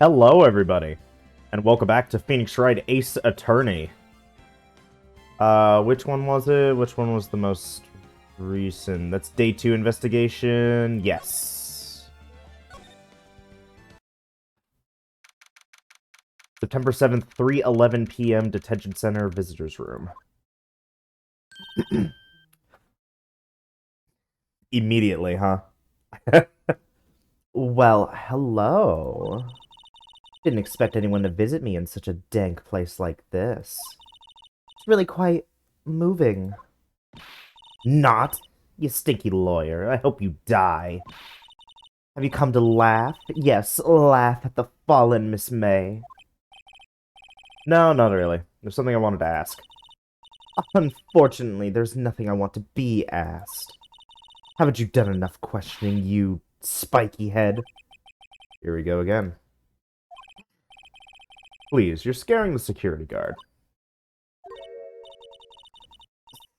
Hello, everybody, and welcome back to Phoenix Wright Ace Attorney. Which one was it? Which one was the most recent? That's Day 2 investigation. Yes. September 7th, 3:11 p.m. Detention Center Visitors Room. Immediately, huh? Well, hello. Didn't expect anyone to visit me in such a dank place like this. It's really quite moving. Not, you stinky lawyer. I hope you die. Have you come to laugh? Yes, laugh at the fallen Miss May. No, not really. There's something I wanted to ask. Unfortunately, there's nothing I want to be asked. Haven't you done enough questioning, you spiky head? Here we go again. Please, you're scaring the security guard.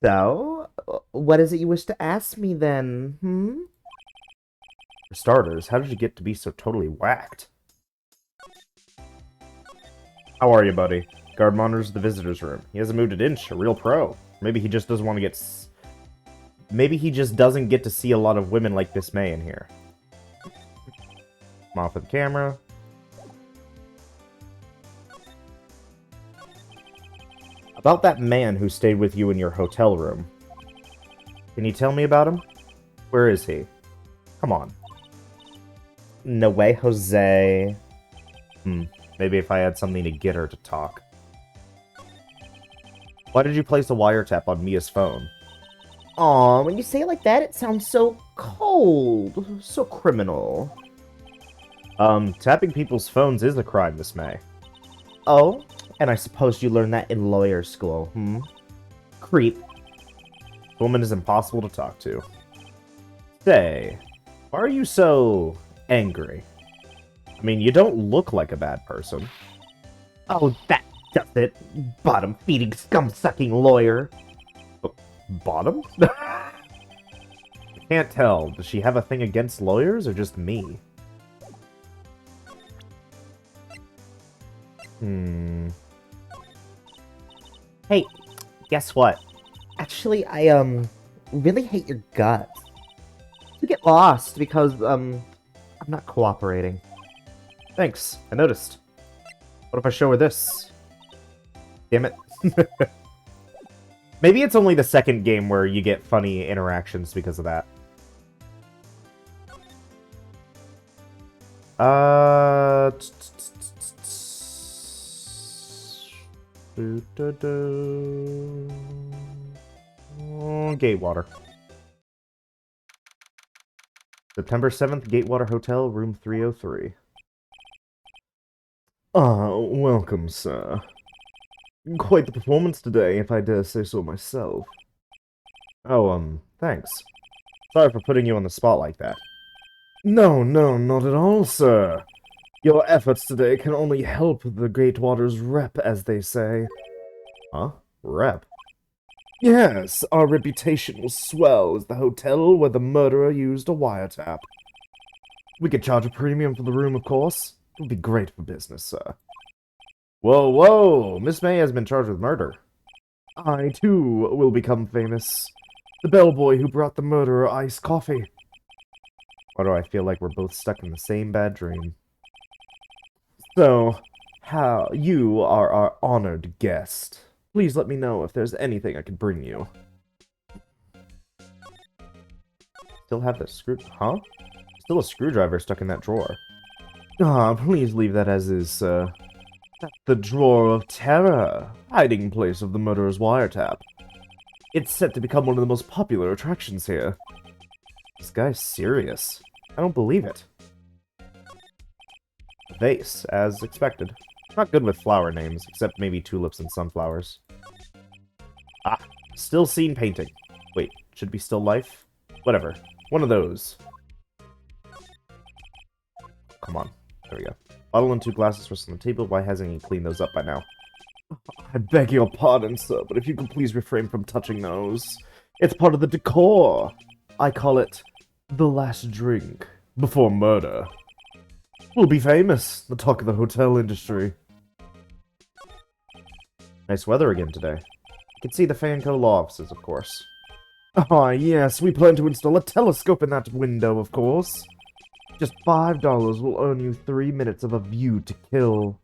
So, what is it you wish to ask me then, For starters, how did you get to be so totally whacked? How are you, buddy? Guard monitors the visitor's room. He hasn't moved an inch, a real pro. Maybe he just doesn't want to get... Maybe he just doesn't get to see a lot of women like Miss May in here. I'm off with the camera. About that man who stayed with you in your hotel room. Can you tell me about him? Where is he? Come on. No way, Jose. Maybe if I had something to get her to talk. Why did you place a wiretap on Mia's phone? Aw, when you say it like that, it sounds so cold. So criminal. Tapping people's phones is a crime, Miss May. Oh? And I suppose you learned that in lawyer school, Creep. The woman is impossible to talk to. Say, why are you so angry? I mean, you don't look like a bad person. Oh, that does it. Bottom-feeding, scum-sucking lawyer. Bottom? I can't tell. Does she have a thing against lawyers or just me? Hey, guess what? Actually, I, really hate your guts. You get lost because, I'm not cooperating. Thanks, I noticed. What if I show her this? Damn it. Maybe it's only the second game where you get funny interactions because of that. Gatewater. September 7th, Gatewater Hotel, room 303. Welcome, sir. Quite the performance today, if I dare say so myself. Oh, thanks. Sorry for putting you on the spot like that. No, not at all, sir. Your efforts today can only help the Gatewater's rep, as they say. Huh? Rep? Yes, our reputation will swell as the hotel where the murderer used a wiretap. We could charge a premium for the room, of course. It would be great for business, sir. Whoa! Miss May has been charged with murder. I, too, will become famous. The bellboy who brought the murderer iced coffee. Why do I feel like we're both stuck in the same bad dream? So, you are our honored guest. Please let me know if there's anything I can bring you. Still have the huh? Still a screwdriver stuck in that drawer. Please leave that as is, sir. That's the drawer of terror, hiding place of the murderer's wiretap. It's set to become one of the most popular attractions here. This guy's serious. I don't believe it. A vase, as expected. Not good with flower names, except maybe tulips and sunflowers. Ah, still scene painting. Wait, should it be still life? Whatever. One of those. Come on. There we go. Bottle and 2 glasses rest on the table. Why hasn't he cleaned those up by now? I beg your pardon, sir, but if you could please refrain from touching those. It's part of the decor. I call it the last drink before murder. We'll be famous. The talk of the hotel industry. Nice weather again today. You can see the Fanco law offices, of course. Ah, yes, we plan to install a telescope in that window, of course. Just $5 will earn you 3 minutes of a view to kill.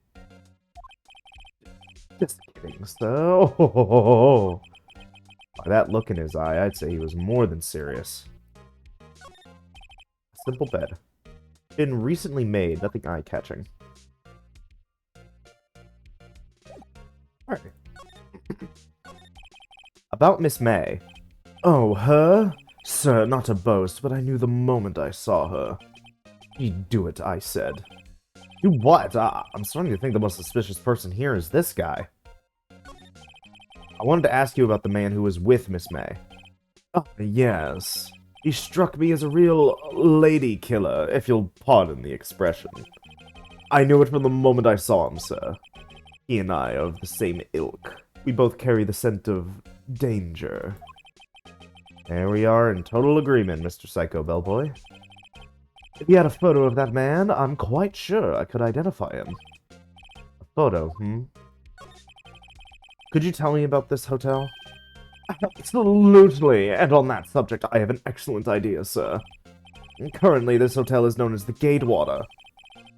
Just kidding, sir. Oh. By that look in his eye, I'd say he was more than serious. A simple bed. Been recently made, nothing eye-catching. Alright. About Miss May. Oh, her? Sir, not to boast, but I knew the moment I saw her. You do it, I said. Do what? I'm starting to think the most suspicious person here is this guy. I wanted to ask you about the man who was with Miss May. Oh, yes. He struck me as a real lady killer, if you'll pardon the expression. I knew it from the moment I saw him, sir. He and I are of the same ilk. We both carry the scent of danger. There we are in total agreement, Mr. Psycho Bellboy. If you had a photo of that man, I'm quite sure I could identify him. A photo, Could you tell me about this hotel? Absolutely, and on that subject, I have an excellent idea, sir. Currently, this hotel is known as the Gatewater.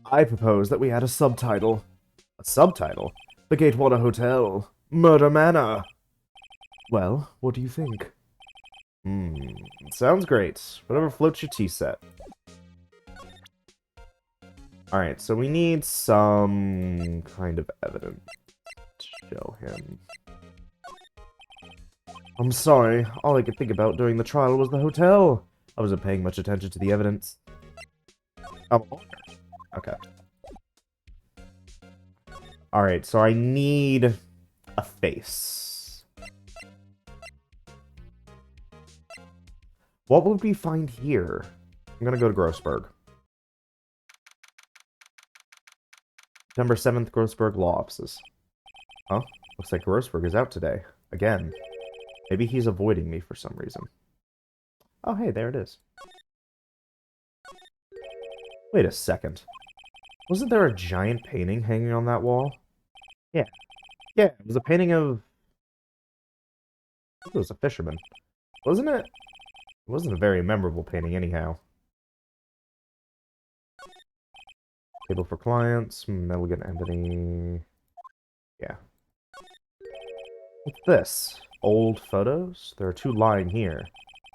I propose that we add a subtitle. A subtitle? The Gatewater Hotel. Murder Manor. Well, what do you think? Sounds great. Whatever floats your tea set. Alright, so we need some kind of evidence to show him. I'm sorry, all I could think about during the trial was the hotel. I wasn't paying much attention to the evidence. Oh, okay. Alright, so I need a face. What would we find here? I'm gonna go to Grossberg. September 7th, Grossberg Law Offices. Huh? Looks like Grossberg is out today. Again. Maybe he's avoiding me for some reason. Oh, hey, there it is. Wait a second. Wasn't there a giant painting hanging on that wall? Yeah. Yeah, it was a painting of... I think it was a fisherman. Wasn't it? It wasn't a very memorable painting anyhow. Table for clients, Milligan Ebony... Yeah. What's this? Old photos? There are 2 lying here.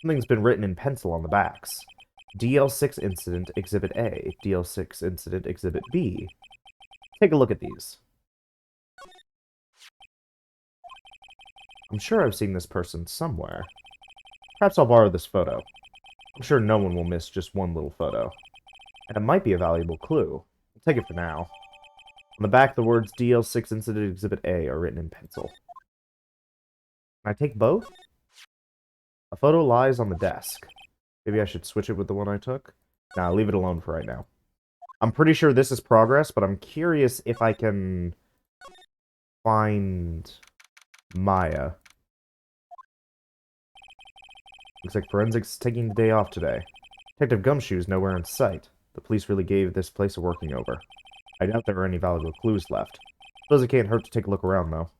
Something's been written in pencil on the backs. DL6 Incident Exhibit A, DL6 Incident Exhibit B. Take a look at these. I'm sure I've seen this person somewhere. Perhaps I'll borrow this photo. I'm sure no one will miss just one little photo. And it might be a valuable clue. I'll take it for now. On the back, the words DL6 Incident Exhibit A are written in pencil. Can I take both? A photo lies on the desk. Maybe I should switch it with the one I took? Nah, leave it alone for right now. I'm pretty sure this is progress, but I'm curious if I can find Maya. Looks like forensics is taking the day off today. Detective Gumshoe's nowhere in sight. The police really gave this place a working over. I doubt there are any valuable clues left. Suppose it can't hurt to take a look around, though.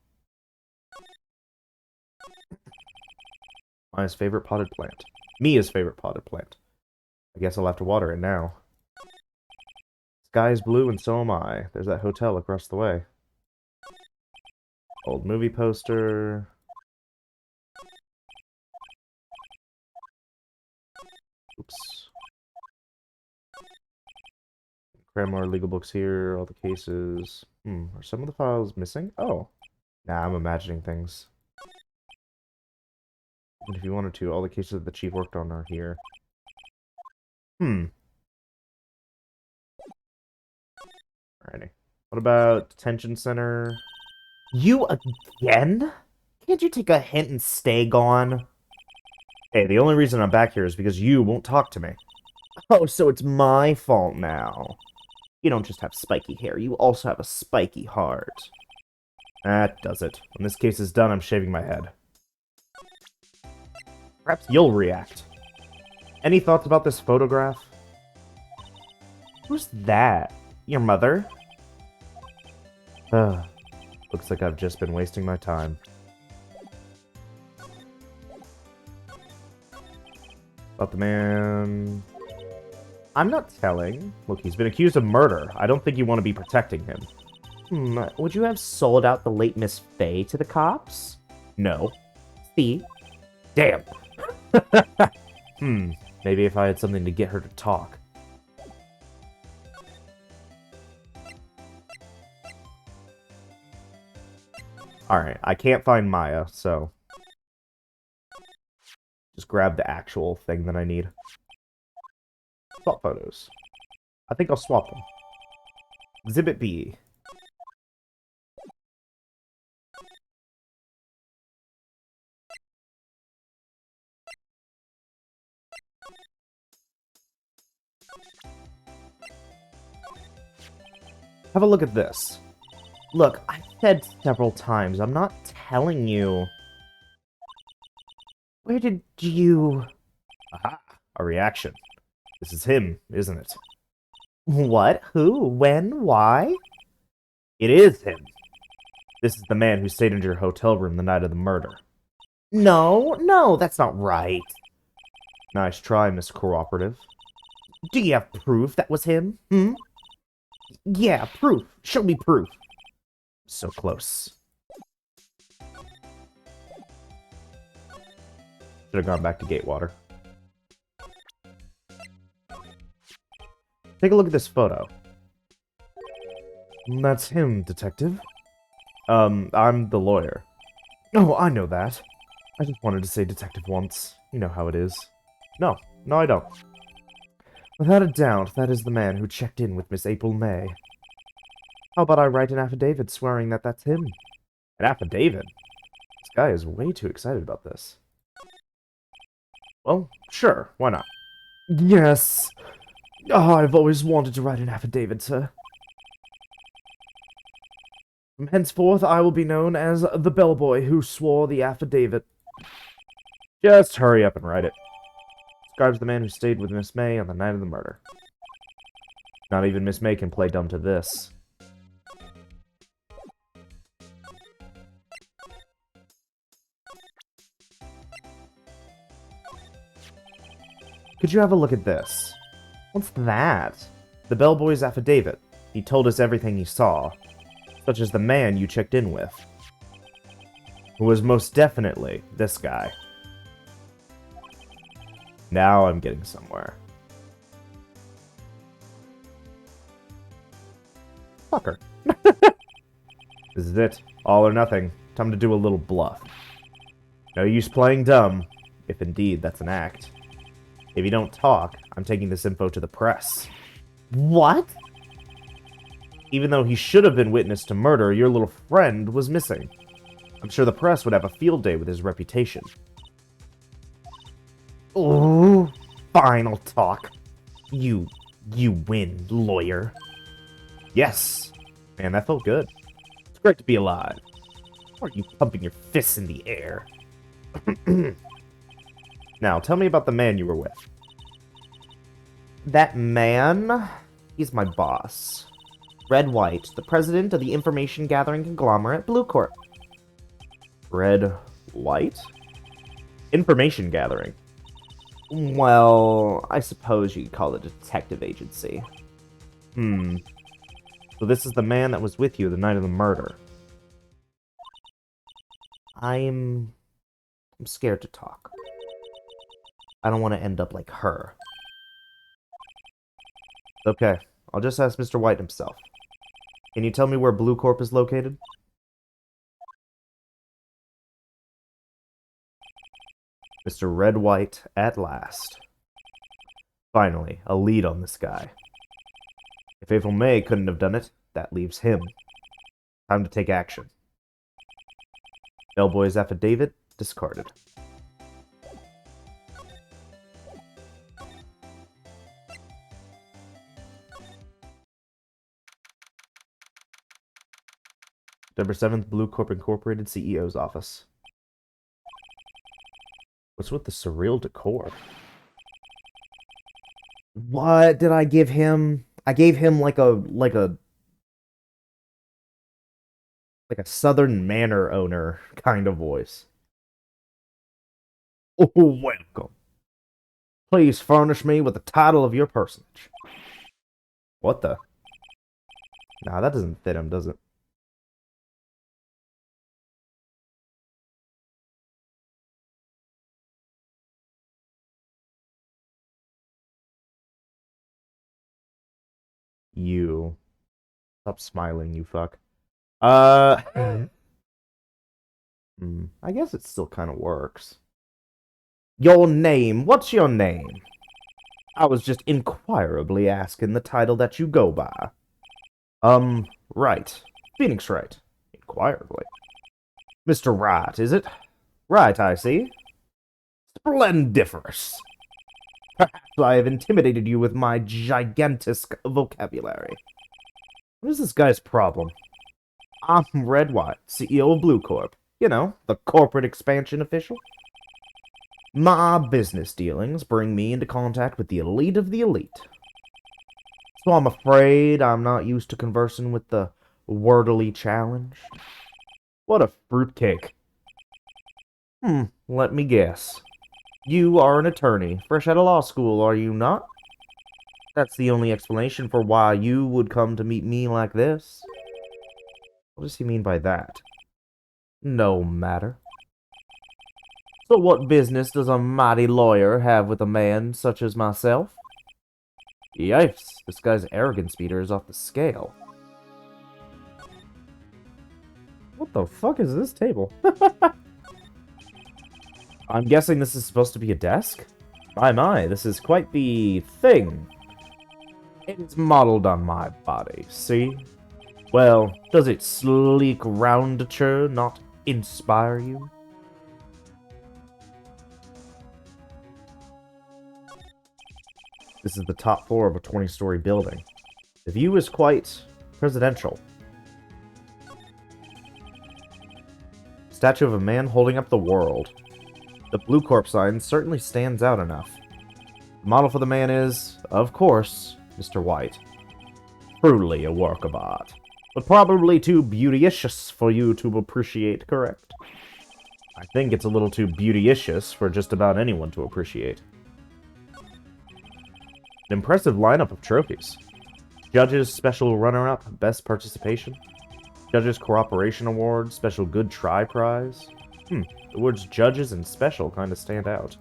Maya's favorite potted plant. Mia's favorite potted plant. I guess I'll have to water it now. Sky is blue and so am I. There's that hotel across the way. Old movie poster. Oops. Cram more legal books here, all the cases. Are some of the files missing? Oh. Nah, I'm imagining things. And if you wanted to, all the cases that the chief worked on are here. Alrighty. What about detention center? You again? Can't you take a hint and stay gone? Hey, the only reason I'm back here is because you won't talk to me. Oh, so it's my fault now. You don't just have spiky hair, you also have a spiky heart. That does it. When this case is done, I'm shaving my head. Perhaps you'll react. Any thoughts about this photograph? Who's that? Your mother? Ugh. Looks like I've just been wasting my time. About the man... I'm not telling. Look, he's been accused of murder. I don't think you want to be protecting him. Would you have sold out the late Miss Faye to the cops? No. See? Damn. Maybe if I had something to get her to talk. Alright, I can't find Maya, so... just grab the actual thing that I need. Swap photos. I think I'll swap them. Exhibit B. Have a look at this. Look, I've said several times, I'm not telling you. Where did you... Aha! A reaction. This is him, isn't it? What? Who? When? Why? It is him. This is the man who stayed in your hotel room the night of the murder. No, that's not right. Nice try, Miss Cooperative. Do you have proof that was him? Yeah, proof. Show me proof. So close. Should have gone back to Gatewater. Take a look at this photo. That's him, detective. I'm the lawyer. Oh, I know that. I just wanted to say detective once. You know how it is. No, I don't. Without a doubt, that is the man who checked in with Miss April May. How about I write an affidavit swearing that that's him? An affidavit? This guy is way too excited about this. Well, sure, why not? Yes! Oh, I've always wanted to write an affidavit, sir. From henceforth, I will be known as the bellboy who swore the affidavit. Just hurry up and write it. Describes the man who stayed with Miss May on the night of the murder. Not even Miss May can play dumb to this. Could you have a look at this? What's that? The bellboy's affidavit. He told us everything he saw, such as the man you checked in with, who was most definitely this guy. Now I'm getting somewhere. Fucker. This is it. All or nothing. Time to do a little bluff. No use playing dumb, if indeed that's an act. If you don't talk, I'm taking this info to the press. What? Even though he should have been witness to murder, your little friend was missing. I'm sure the press would have a field day with his reputation. Oh, fine, I'll talk. You win, lawyer. Yes. Man, that felt good. It's great to be alive. Why aren't you pumping your fists in the air? Now, tell me about the man you were with. That man? He's my boss. Red Wright, the president of the information gathering conglomerate Blue Corp. Red Wright? Information gathering. Well, I suppose you could call it a detective agency. So this is the man that was with you the night of the murder. I'm scared to talk. I don't want to end up like her. Okay, I'll just ask Mr. White himself. Can you tell me where Blue Corp is located? Mr. Red White, at last. Finally, a lead on this guy. If April May couldn't have done it, that leaves him. Time to take action. Bellboy's affidavit discarded. September 7th, Blue Corp Incorporated CEO's office. What's with the surreal decor? What did I give him? I gave him like a Southern manor owner kind of voice. Oh, welcome. Please furnish me with the title of your personage. What the? Nah, that doesn't fit him, does it? You. Stop smiling, you fuck. Uh... I guess it still kind of works. Your name. What's your name? I was just inquirably asking the title that you go by. Wright. Phoenix Wright. Inquirably. Mr. Wright, is it? Right, I see. Splendiferous. Perhaps I have intimidated you with my gigantic vocabulary. What is this guy's problem? I'm Red White, CEO of Blue Corp. You know, the corporate expansion official. My business dealings bring me into contact with the elite of the elite. So I'm afraid I'm not used to conversing with the wordily challenged. What a fruitcake. Let me guess. You are an attorney, fresh out of law school, are you not? That's the only explanation for why you would come to meet me like this. What does he mean by that? No matter. So what business does a mighty lawyer have with a man such as myself? Yikes, this guy's arrogance meter is off the scale. What the fuck is this table? I'm guessing this is supposed to be a desk? My, this is quite the thing. It's modeled on my body, see? Well, does its sleek roundature not inspire you? This is the top floor of a 20-story building. The view is quite presidential. Statue of a man holding up the world. The Blue Corp sign certainly stands out enough. The model for the man is, of course, Mr. White. Truly a work of art, but probably too beauteous for you to appreciate, correct? I think it's a little too beauteous for just about anyone to appreciate. An impressive lineup of trophies. Judges Special Runner-Up, Best Participation. Judges Cooperation Award, Special Good Try Prize. The words judges and special kind of stand out.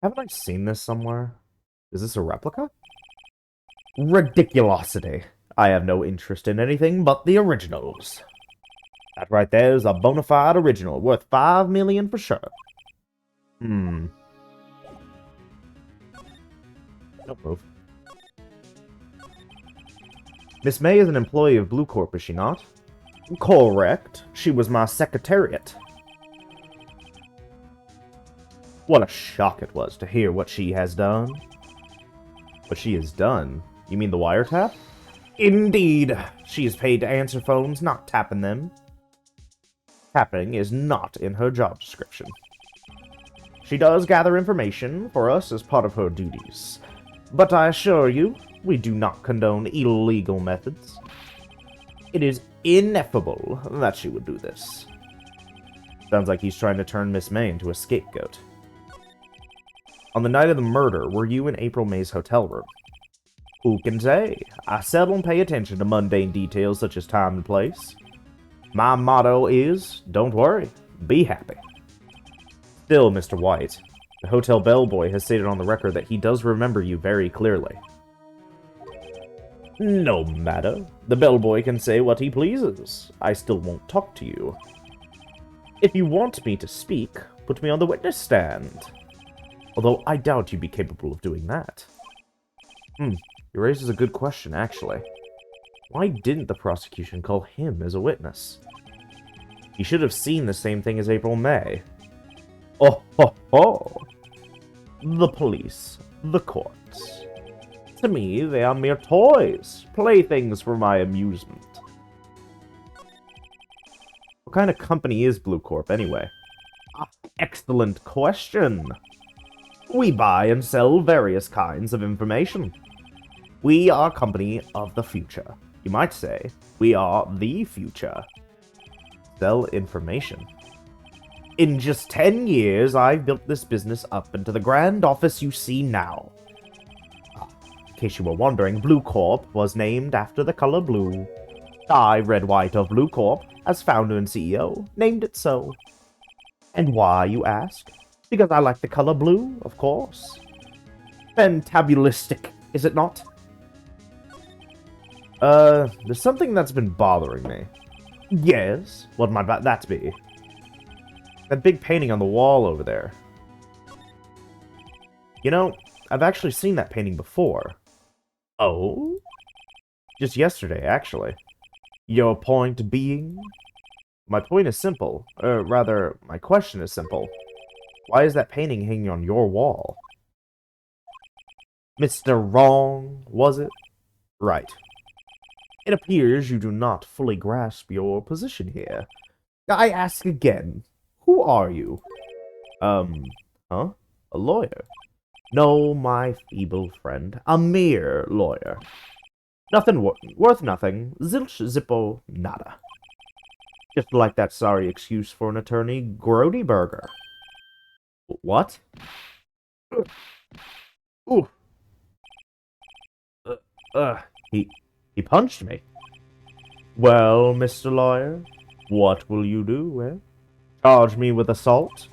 Haven't I seen this somewhere? Is this a replica? Ridiculosity. I have no interest in anything but the originals. That right there is a bona fide original, worth $5 million for sure. Don't move. Miss May is an employee of Blue Corp, is she not? Correct. She was my secretariat. What a shock it was to hear what she has done. What she has done? You mean the wiretap? Indeed. She is paid to answer phones, not tapping them. Tapping is not in her job description. She does gather information for us as part of her duties. But I assure you, we do not condone illegal methods. It is ineffable that she would do this. Sounds like he's trying to turn Miss May into a scapegoat. On the night of the murder, were you in April May's hotel room? Who can say? I seldom pay attention to mundane details such as time and place. My motto is, don't worry, be happy. Still, Mr. White, the hotel bellboy has stated on the record that he does remember you very clearly. No matter. The bellboy can say what he pleases. I still won't talk to you. If you want me to speak, put me on the witness stand. Although I doubt you'd be capable of doing that. You raises a good question, actually. Why didn't the prosecution call him as a witness? He should have seen the same thing as April May. Oh ho ho! The police, the courts. To me, they are mere toys, playthings for my amusement. What kind of company is Blue Corp, anyway? Excellent question. We buy and sell various kinds of information. We are a company of the future. You might say, we are the future. Sell information. In just 10 years, I've built this business up into the grand office you see now. In case you were wondering, Blue Corp was named after the color blue. I, Red White of Blue Corp, as founder and CEO, named it so. And why, you ask? Because I like the color blue, of course. Fantabulistic, is it not? There's something that's been bothering me. Yes? What might that be? That big painting on the wall over there. You know, I've actually seen that painting before. Oh? Just yesterday, actually. Your point being? My point is simple. Rather, my question is simple. Why is that painting hanging on your wall? Mr. Wrong, was it? Right. It appears you do not fully grasp your position here. I ask again, who are you? Huh? A lawyer? No, my feeble friend. A mere lawyer. Nothing worth nothing. Zilch, zippo, nada. Just like that sorry excuse for an attorney, Grody Burger. What? Ooh. He punched me. Well, Mr. Lawyer, what will you do, eh? Charge me with assault?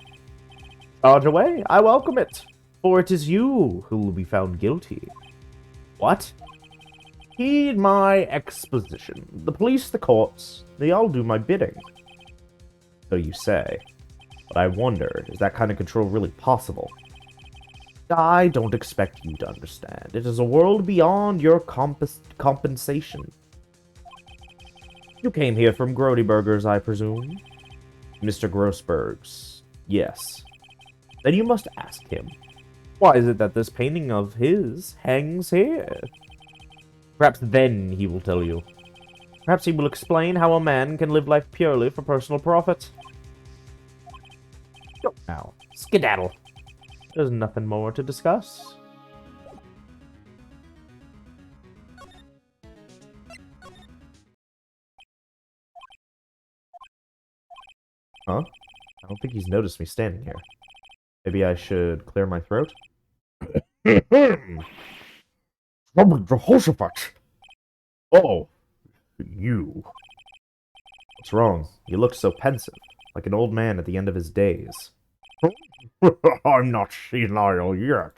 Charge away, I welcome it, for it is you who will be found guilty. What? Heed my exposition. The police, the courts, they all do my bidding. So you say. But I wonder, is that kind of control really possible? I don't expect you to understand. It is a world beyond your compensation. You came here from Grody Burgers, I presume? Mr. Grossberg's. Yes. Then you must ask him. Why is it that this painting of his hangs here? Perhaps then he will tell you. Perhaps he will explain how a man can live life purely for personal profit. Go now. Skedaddle. There's nothing more to discuss. Huh? I don't think he's noticed me standing here. Maybe I should clear my throat? Jehoshaphat! Oh, you. What's wrong? You look so pensive, like an old man at the end of his days. I'm not senile yet.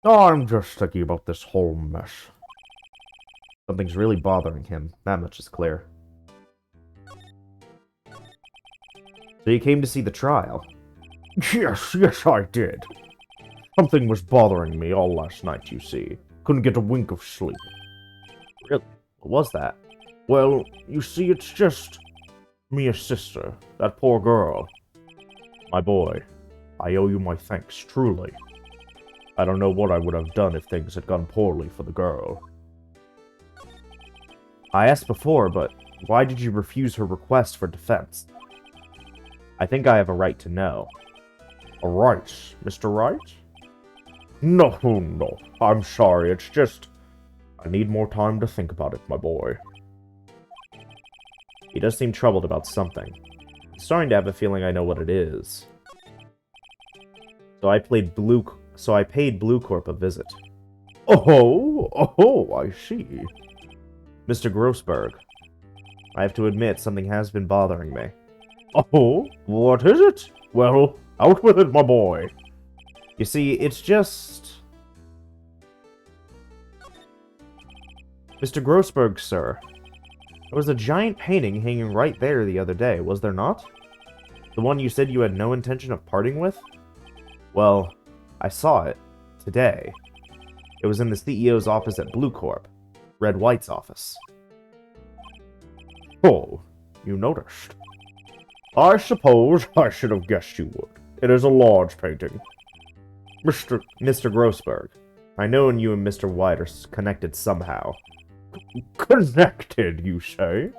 I'm just thinking about this whole mess. Something's really bothering him, that much is clear. So you came to see the trial? Yes, I did. Something was bothering me all last night, you see. Couldn't get a wink of sleep. Really? What was that? Well, you see, it's just Mia's sister, that poor girl. My boy, I owe you my thanks, truly. I don't know what I would have done if things had gone poorly for the girl. I asked before, but why did you refuse her request for defense? I think I have a right to know. A right, Mr. Wright? No, no, I'm sorry, it's just... I need more time to think about it, my boy. He does seem troubled about something. I'm starting to have a feeling I know what it is. So I paid Blue Corp a visit. Oh, I see. Mr. Grossberg, I have to admit something has been bothering me. Oh, what is it? Well, out with it, my boy. You see, it's just... Mr. Grossberg, sir. There was a giant painting hanging right there the other day, was there not? The one you said you had no intention of parting with? Well, I saw it. Today. It was in the CEO's office at Blue Corp. Red White's office. Oh, you noticed. I suppose I should have guessed you would. It is a large painting. Mr. Grossberg, I know you and Mr. White are connected somehow. Connected, you say?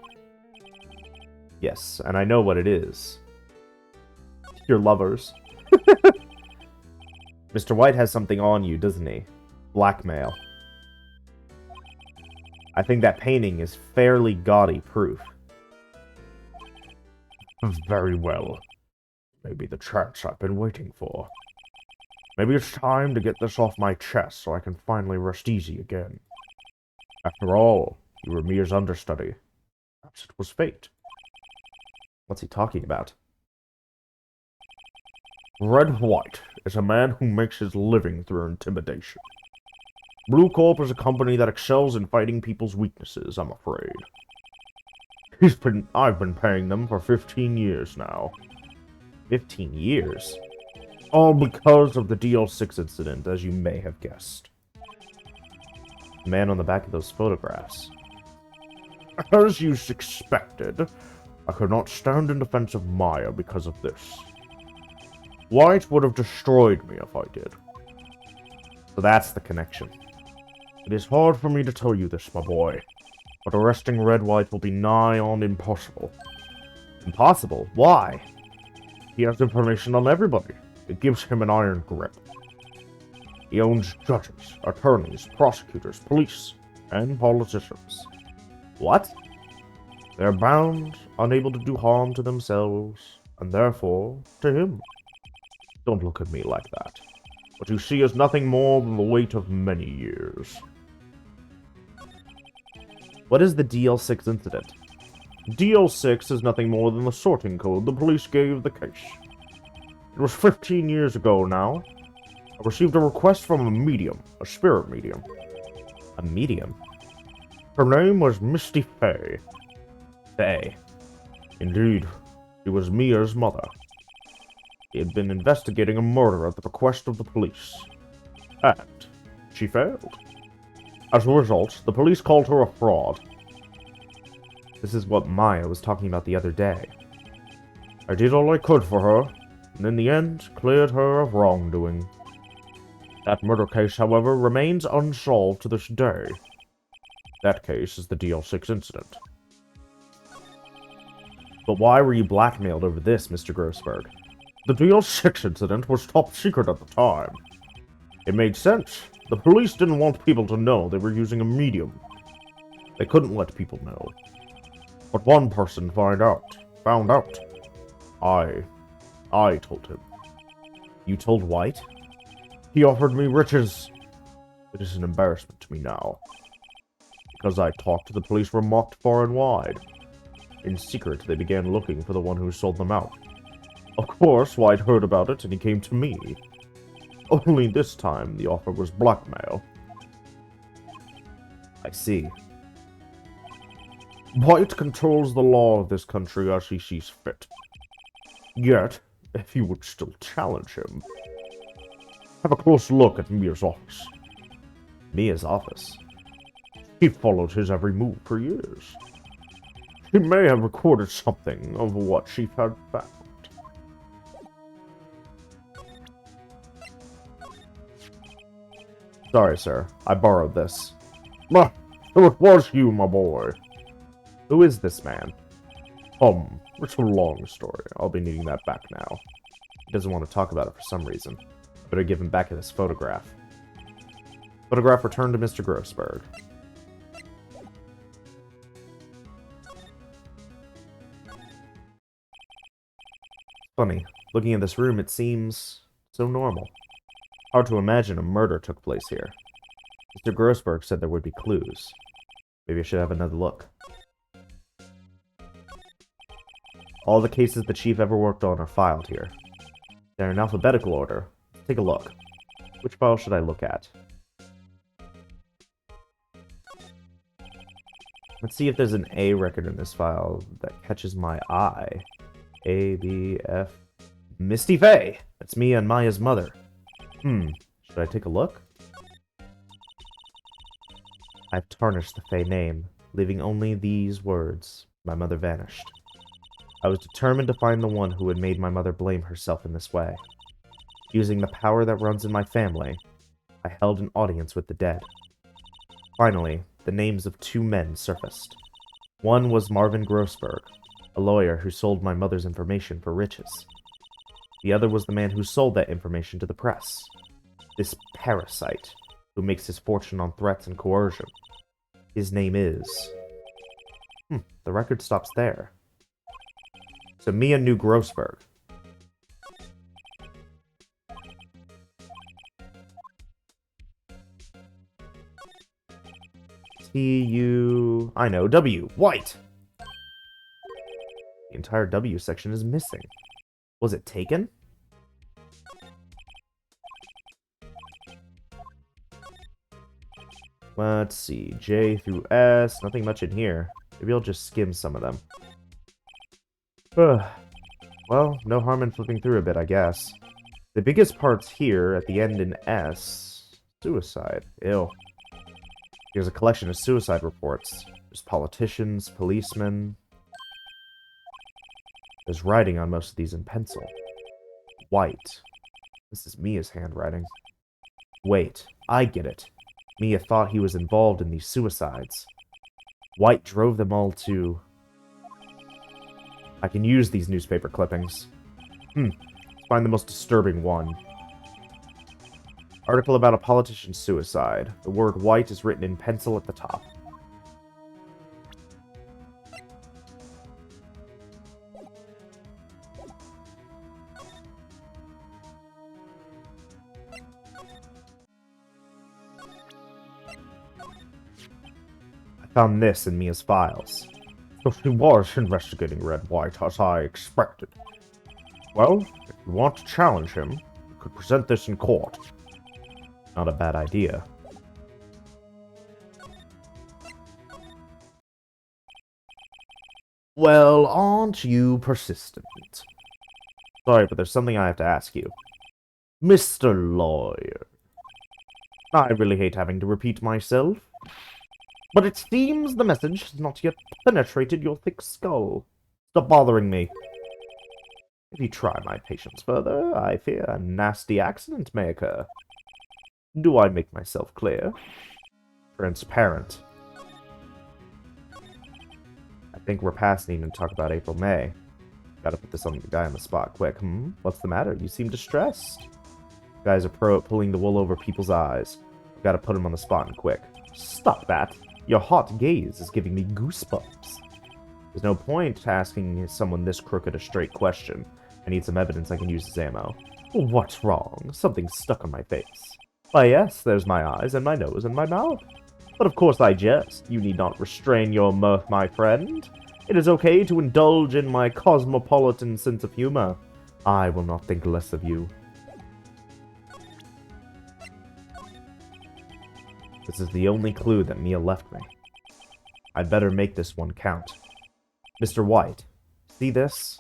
Yes, and I know what it is. Your lovers. Mr. White has something on you, doesn't he? Blackmail. I think that painting is fairly gaudy proof. Very well. Maybe the chance I've been waiting for. Maybe it's time to get this off my chest so I can finally rest easy again. After all, you were Mia's understudy. Perhaps it was fate. What's he talking about? Red White is a man who makes his living through intimidation. Blue Corp is a company that excels in fighting people's weaknesses, I'm afraid. I've been paying them for 15 years now. 15 years? All because of the DL6 incident, as you may have guessed. The man on the back of those photographs. As you expected, I could not stand in defense of Maya because of this. White would have destroyed me if I did. So that's the connection. It is hard for me to tell you this, my boy, but arresting Red White will be nigh on impossible. Impossible? Why? He has information on everybody. It gives him an iron grip. He owns judges, attorneys, prosecutors, police, and politicians. What? They're bound, unable to do harm to themselves, and therefore, to him. Don't look at me like that. What you see is nothing more than the weight of many years. What is the DL6 incident? DL6 is nothing more than the sorting code the police gave the case. It was 15 years ago now. I received a request from a medium, a spirit medium. A medium? Her name was Misty Fay. Fay. Indeed, she was Mia's mother. He had been investigating a murder at the request of the police. And she failed. As a result, the police called her a fraud. This is what Maya was talking about the other day. I did all I could for her, and in the end, cleared her of wrongdoing. That murder case, however, remains unsolved to this day. That case is the DL6 incident. But why were you blackmailed over this, Mr. Grossberg? The DL6 incident was top secret at the time. It made sense. The police didn't want people to know they were using a medium. They couldn't let people know. But one person found out. I told him. You told White? He offered me riches. It is an embarrassment to me now. Because I talked, the police were mocked far and wide. In secret, they began looking for the one who sold them out. Of course, White heard about it, and he came to me. Only this time, the offer was blackmail. I see. White controls the law of this country as he sees fit. Yet, if you would still challenge him, have a close look at Mia's office. Mia's office? He followed his every move for years. He may have recorded something of what she had found. Sorry, sir. I borrowed this. So it was you, my boy. Who is this man? It's a long story. I'll be needing that back now. He doesn't want to talk about it for some reason. Better give him back this photograph. Photograph returned to Mr. Grossberg. Funny. Looking at this room, it seems so normal. Hard to imagine a murder took place here. Mr. Grossberg said there would be clues. Maybe I should have another look. All the cases the chief ever worked on are filed here. They're in alphabetical order. Let's take a look. Which file should I look at? Let's see if there's an A record in this file that catches my eye. A, B, F... Misty Fay! That's me and Maya's mother. Should I take a look? I've tarnished the Fay name, leaving only these words. My mother vanished. I was determined to find the one who had made my mother blame herself in this way. Using the power that runs in my family, I held an audience with the dead. Finally, the names of two men surfaced. One was Marvin Grossberg, a lawyer who sold my mother's information for riches. The other was the man who sold that information to the press. This parasite, who makes his fortune on threats and coercion. His name is... the record stops there. So Mia knew Grossberg. T-U... I know, W. White! The entire W section is missing. Was it taken? Let's see. J through S. Nothing much in here. Maybe I'll just skim some of them. Well, no harm in flipping through a bit, I guess. The biggest part's here at the end in S. Suicide. Ew. Here's a collection of suicide reports. There's politicians, policemen. There's writing on most of these in pencil. White. This is Mia's handwriting. Wait, I get it. Mia thought he was involved in these suicides. White drove them all to... I can use these newspaper clippings. Let's find the most disturbing one. Article about a politician's suicide. The word white is written in pencil at the top. I found this in Mia's files. So she was investigating Red White, as I expected. Well, if you want to challenge him, you could present this in court. Not a bad idea. Well, aren't you persistent? Sorry, but there's something I have to ask you. Mr. Lawyer. I really hate having to repeat myself. But it seems the message has not yet penetrated your thick skull. Stop bothering me. If you try my patience further, I fear a nasty accident may occur. Do I make myself clear? Transparent. I think we're past needing to talk about April May. Gotta put this on the guy on the spot quick. What's the matter? You seem distressed. Guys are pro at pulling the wool over people's eyes. Gotta put him on the spot and quick. Stop that. Your hot gaze is giving me goosebumps. There's no point asking someone this crooked a straight question. I need some evidence I can use as ammo. What's wrong? Something's stuck on my face. Why yes, there's my eyes and my nose and my mouth. But of course I jest. You need not restrain your mirth, my friend. It is okay to indulge in my cosmopolitan sense of humor. I will not think less of you. This is the only clue that Mia left me. I'd better make this one count. Mr. White, see this?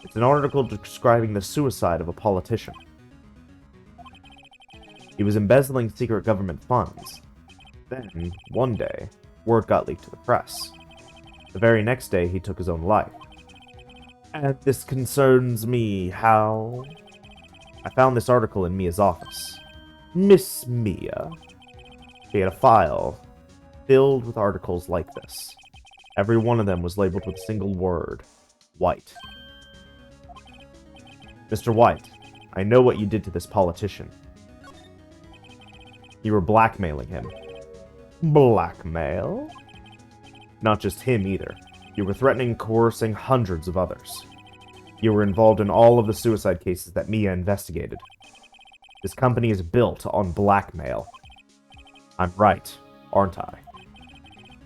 It's an article describing the suicide of a politician. He was embezzling secret government funds. Then, one day, word got leaked to the press. The very next day, he took his own life. And this concerns me how... I found this article in Mia's office. Miss Mia. She had a file filled with articles like this. Every one of them was labeled with a single word. White. Mr. White, I know what you did to this politician. You were blackmailing him. Blackmail? Not just him either. You were threatening and coercing hundreds of others. You were involved in all of the suicide cases that Mia investigated. This company is built on blackmail. I'm right, aren't I?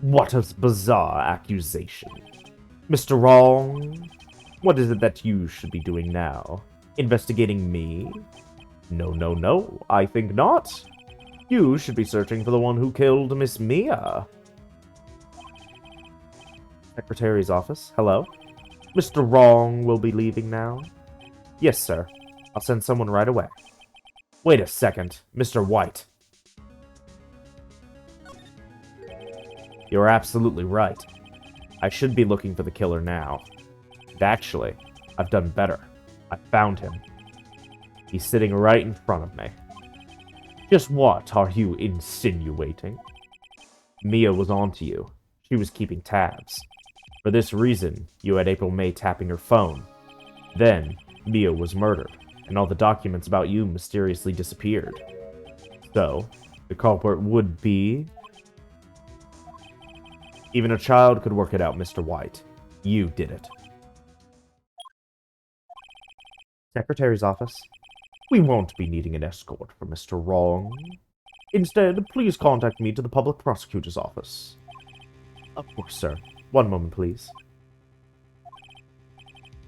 What a bizarre accusation. Mr. Wrong, what is it that you should be doing now? Investigating me? No, no, no, I think not. You should be searching for the one who killed Miss Mia. Secretary's office, hello? Mr. Wrong will be leaving now? Yes, sir. I'll send someone right away. Wait a second, Mr. White. You're absolutely right. I should be looking for the killer now. And actually, I've done better. I found him. He's sitting right in front of me. Just what are you insinuating? Mia was onto you. She was keeping tabs. For this reason, you had April May tapping her phone. Then, Mia was murdered, and all the documents about you mysteriously disappeared. So, the culprit would be... Even a child could work it out, Mr. White. You did it. Secretary's office. We won't be needing an escort for Mr. Wrong. Instead, please contact me to the public prosecutor's office. Of course, sir. One moment, please.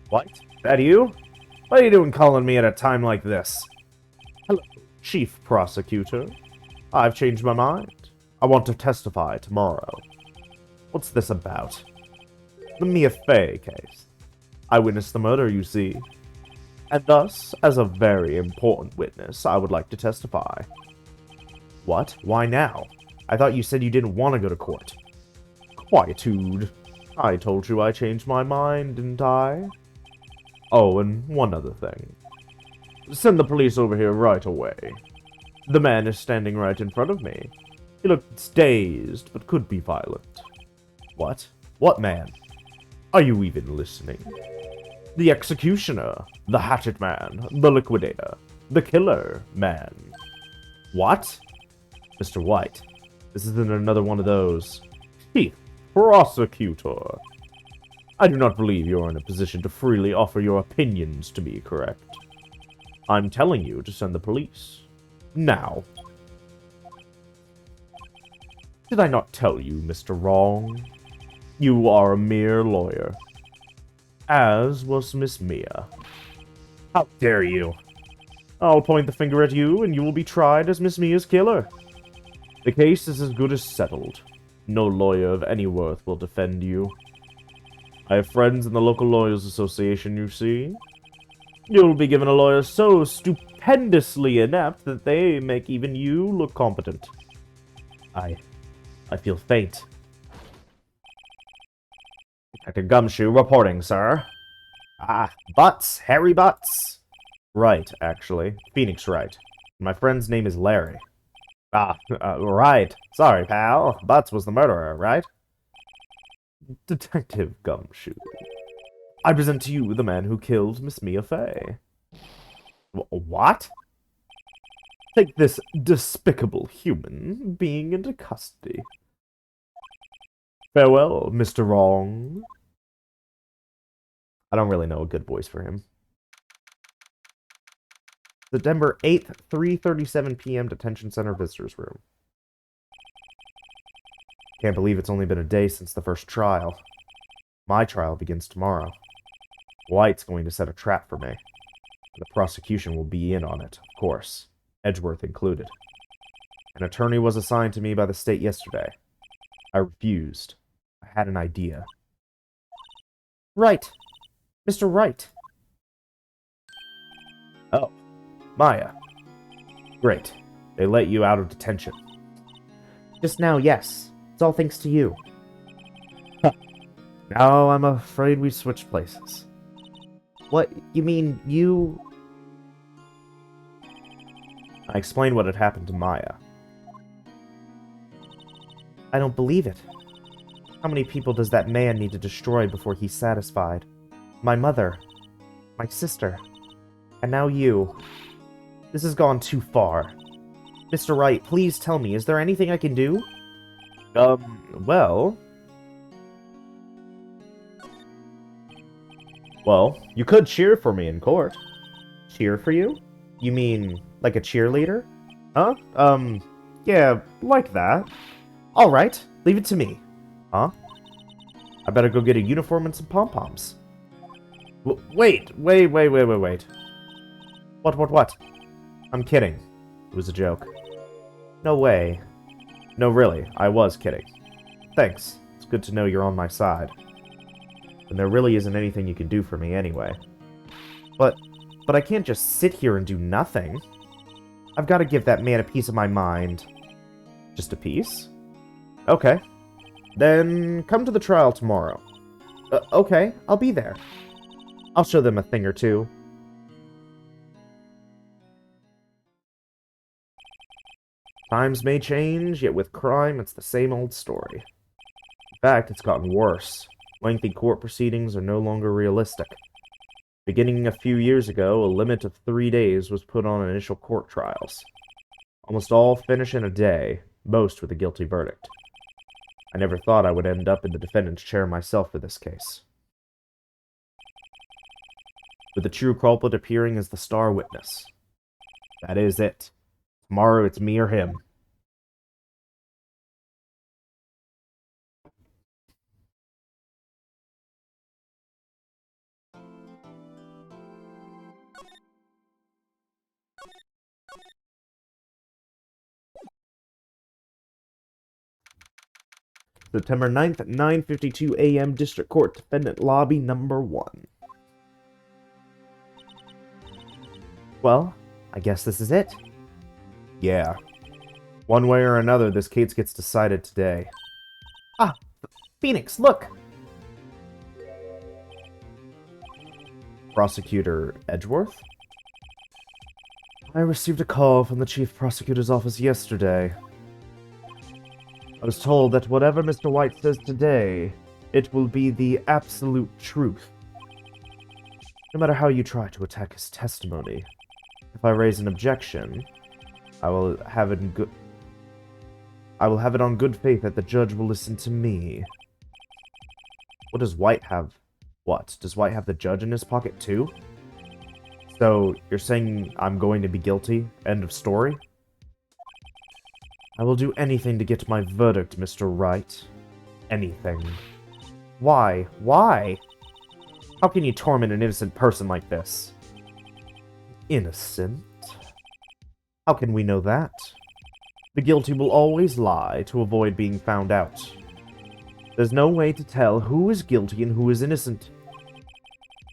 What? That you? What are you doing calling me at a time like this? Hello, Chief Prosecutor. I've changed my mind. I want to testify tomorrow. What's this about? The Mia Fey case. I witnessed the murder, you see. And thus, as a very important witness, I would like to testify. What? Why now? I thought you said you didn't want to go to court. Quietude. I told you I changed my mind, didn't I? Oh, and one other thing. Send the police over here right away. The man is standing right in front of me. He looks dazed, but could be violent. What? What man? Are you even listening? The executioner, the hatchet man, the liquidator, the killer man. What? Mr. White, this isn't another one of those. Chief Prosecutor. I do not believe you are in a position to freely offer your opinions to me, correct? I'm telling you to send the police. Now. Did I not tell you, Mr. Wrong? You are a mere lawyer. As was Miss Mia. How dare you? I'll point the finger at you, and you will be tried as Miss Mia's killer. The case is as good as settled. No lawyer of any worth will defend you. I have friends in the local lawyers association, you see. You'll be given a lawyer so stupendously inept that they make even you look competent. I feel faint. Detective Gumshoe reporting, sir. Ah, Butts, Harry Butts. Right, actually. Phoenix Wright. My friend's name is Larry. Right. Sorry, pal. Butts was the murderer, right? Detective Gumshoe. I present to you the man who killed Miss Mia Fey. What? Take this despicable human being into custody. Farewell, Mr. Wrong. I don't really know a good voice for him. September 8th, 3:37 p.m. Detention Center Visitors Room. Can't believe it's only been a day since the first trial. My trial begins tomorrow. White's going to set a trap for me. The prosecution will be in on it, of course. Edgeworth included. An attorney was assigned to me by the state yesterday. I refused. I had an idea. Right. Mr. Wright. Oh. Maya. Great. They let you out of detention. Just now, yes. It's all thanks to you. Huh. Now I'm afraid we switched places. What? You mean you... I explained what had happened to Maya. I don't believe it. How many people does that man need to destroy before he's satisfied? My mother. My sister. And now you. This has gone too far. Mr. Wright, please tell me, is there anything I can do? Well... Well, you could cheer for me in court. Cheer for you? You mean, like a cheerleader? Huh? Yeah, like that. Alright, leave it to me. Huh? I better go get a uniform and some pom-poms. Wait. What? I'm kidding. It was a joke. No way. No, really, I was kidding. Thanks. It's good to know you're on my side. And there really isn't anything you can do for me anyway. But I can't just sit here and do nothing. I've got to give that man a piece of my mind. Just a piece? Okay. Then come to the trial tomorrow. Okay, I'll be there. I'll show them a thing or two. Times may change, yet with crime, it's the same old story. In fact, it's gotten worse. Lengthy court proceedings are no longer realistic. Beginning a few years ago, a limit of 3 days was put on initial court trials. Almost all finish in a day, most with a guilty verdict. I never thought I would end up in the defendant's chair myself for this case. With the true culprit appearing as the star witness. That is it. Tomorrow it's me or him. September 9th at 9:52 a.m. District Court, Defendant Lobby Number 1. Well, I guess this is it. Yeah. One way or another, this case gets decided today. Ah! Phoenix, look! Prosecutor Edgeworth? I received a call from the Chief Prosecutor's office yesterday. I was told that whatever Mr. White says today, it will be the absolute truth. No matter how you try to attack his testimony, if I raise an objection, I will have it on good faith that the judge will listen to me. What does White have? What? Does White have the judge in his pocket too? So, you're saying I'm going to be guilty? End of story? I will do anything to get my verdict, Mr. Wright. Anything. Why? Why? How can you torment an innocent person like this? Innocent? How can we know that? The guilty will always lie to avoid being found out. There's no way to tell who is guilty and who is innocent.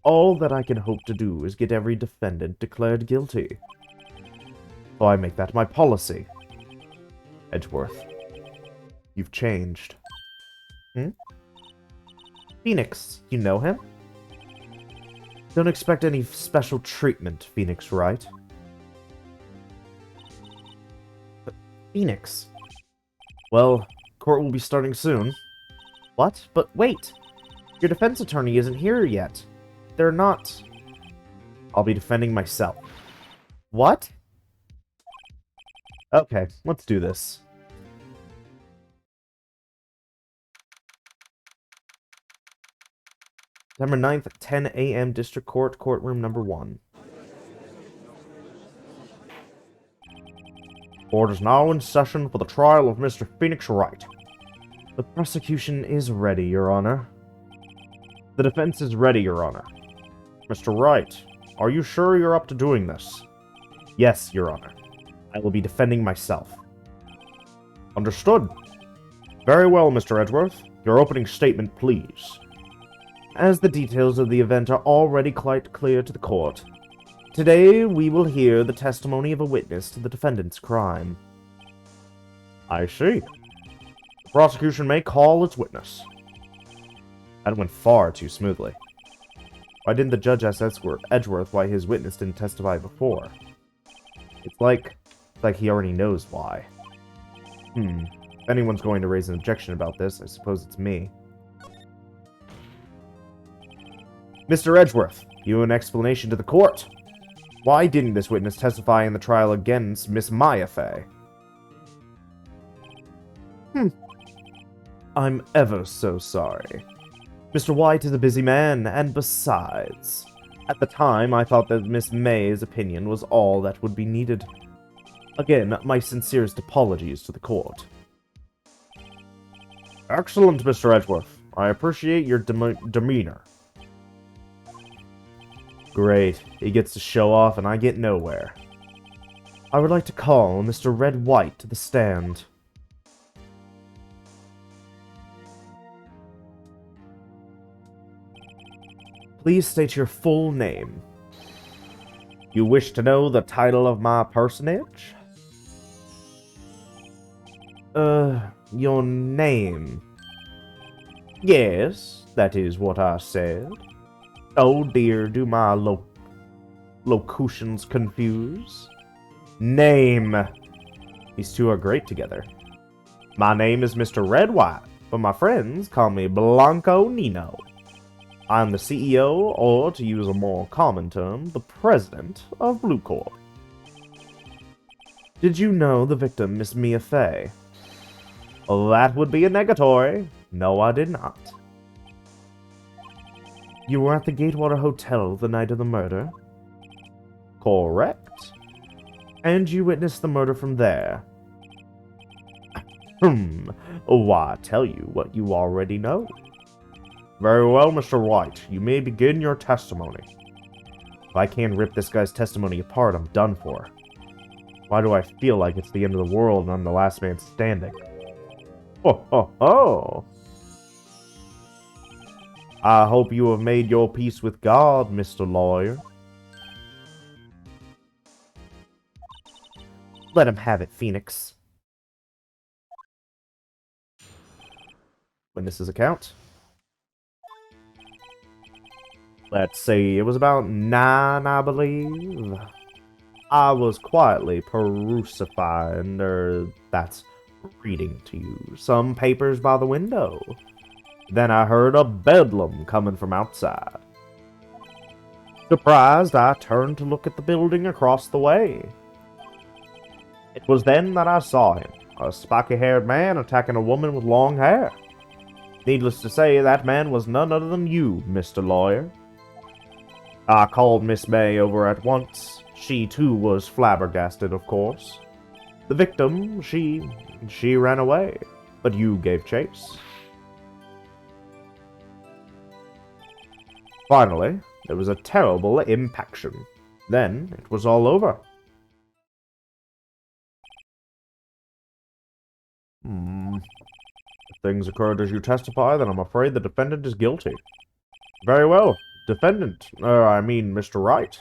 All that I can hope to do is get every defendant declared guilty. So I make that my policy. Edgeworth, you've changed. Phoenix, you know him? Don't expect any special treatment, Phoenix, right? But Phoenix... Well, court will be starting soon. What? But wait! Your defense attorney isn't here yet. They're not... I'll be defending myself. What? Okay, let's do this. September 9th at 10 a.m. District Court, Courtroom Number 1. Court is now in session for the trial of Mr. Phoenix Wright. The prosecution is ready, Your Honor. The defense is ready, Your Honor. Mr. Wright, are you sure you're up to doing this? Yes, Your Honor. I will be defending myself. Understood. Very well, Mr. Edgeworth. Your opening statement, please. As the details of the event are already quite clear to the court, today we will hear the testimony of a witness to the defendant's crime. I see. The prosecution may call its witness. That went far too smoothly. Why didn't the judge ask Edgeworth why his witness didn't testify before? It's like he already knows why. If anyone's going to raise an objection about this, I suppose it's me. Mr. Edgeworth, you an explanation to the court. Why didn't this witness testify in the trial against Miss Maya Fey? I'm ever so sorry. Mr. White is a busy man, and besides, at the time I thought that Miss May's opinion was all that would be needed. Again, my sincerest apologies to the court. Excellent, Mr. Edgeworth. I appreciate your demeanor. Great. He gets to show off and I get nowhere. I would like to call Mr. Red White to the stand. Please state your full name. You wish to know the title of my personage? Your name. Yes, that is what I said. Oh dear, do my locutions confuse? Name. These two are great together. My name is Mr. Red White, but my friends call me Blanco Nino. I'm the CEO, or to use a more common term, the president of Blue Corp. Did you know the victim, Miss Mia Fey? Well, that would be a negatory. No, I did not. You were at the Gatewater Hotel the night of the murder? Correct. And you witnessed the murder from there? Why, tell you what you already know. Very well, Mr. Wright. You may begin your testimony. If I can't rip this guy's testimony apart, I'm done for. Why do I feel like it's the end of the world and I'm the last man standing? Ho ho ho! I hope you have made your peace with God, Mr. Lawyer. Let him have it, Phoenix. Witness's account. Let's see, it was about 9, I believe. I was quietly perusifying, that's reading to you, some papers by the window. Then I heard a bedlam coming from outside. Surprised, I turned to look at the building across the way. It was then that I saw him, a spiky-haired man attacking a woman with long hair. Needless to say, that man was none other than you, Mr. Lawyer. I called Miss May over at once. She, too, was flabbergasted, of course. The victim, she ran away, but you gave chase. Finally, there was a terrible impaction. Then, it was all over. If things occurred as you testify, then I'm afraid the defendant is guilty. Very well. Defendant, I mean Mr. Wright.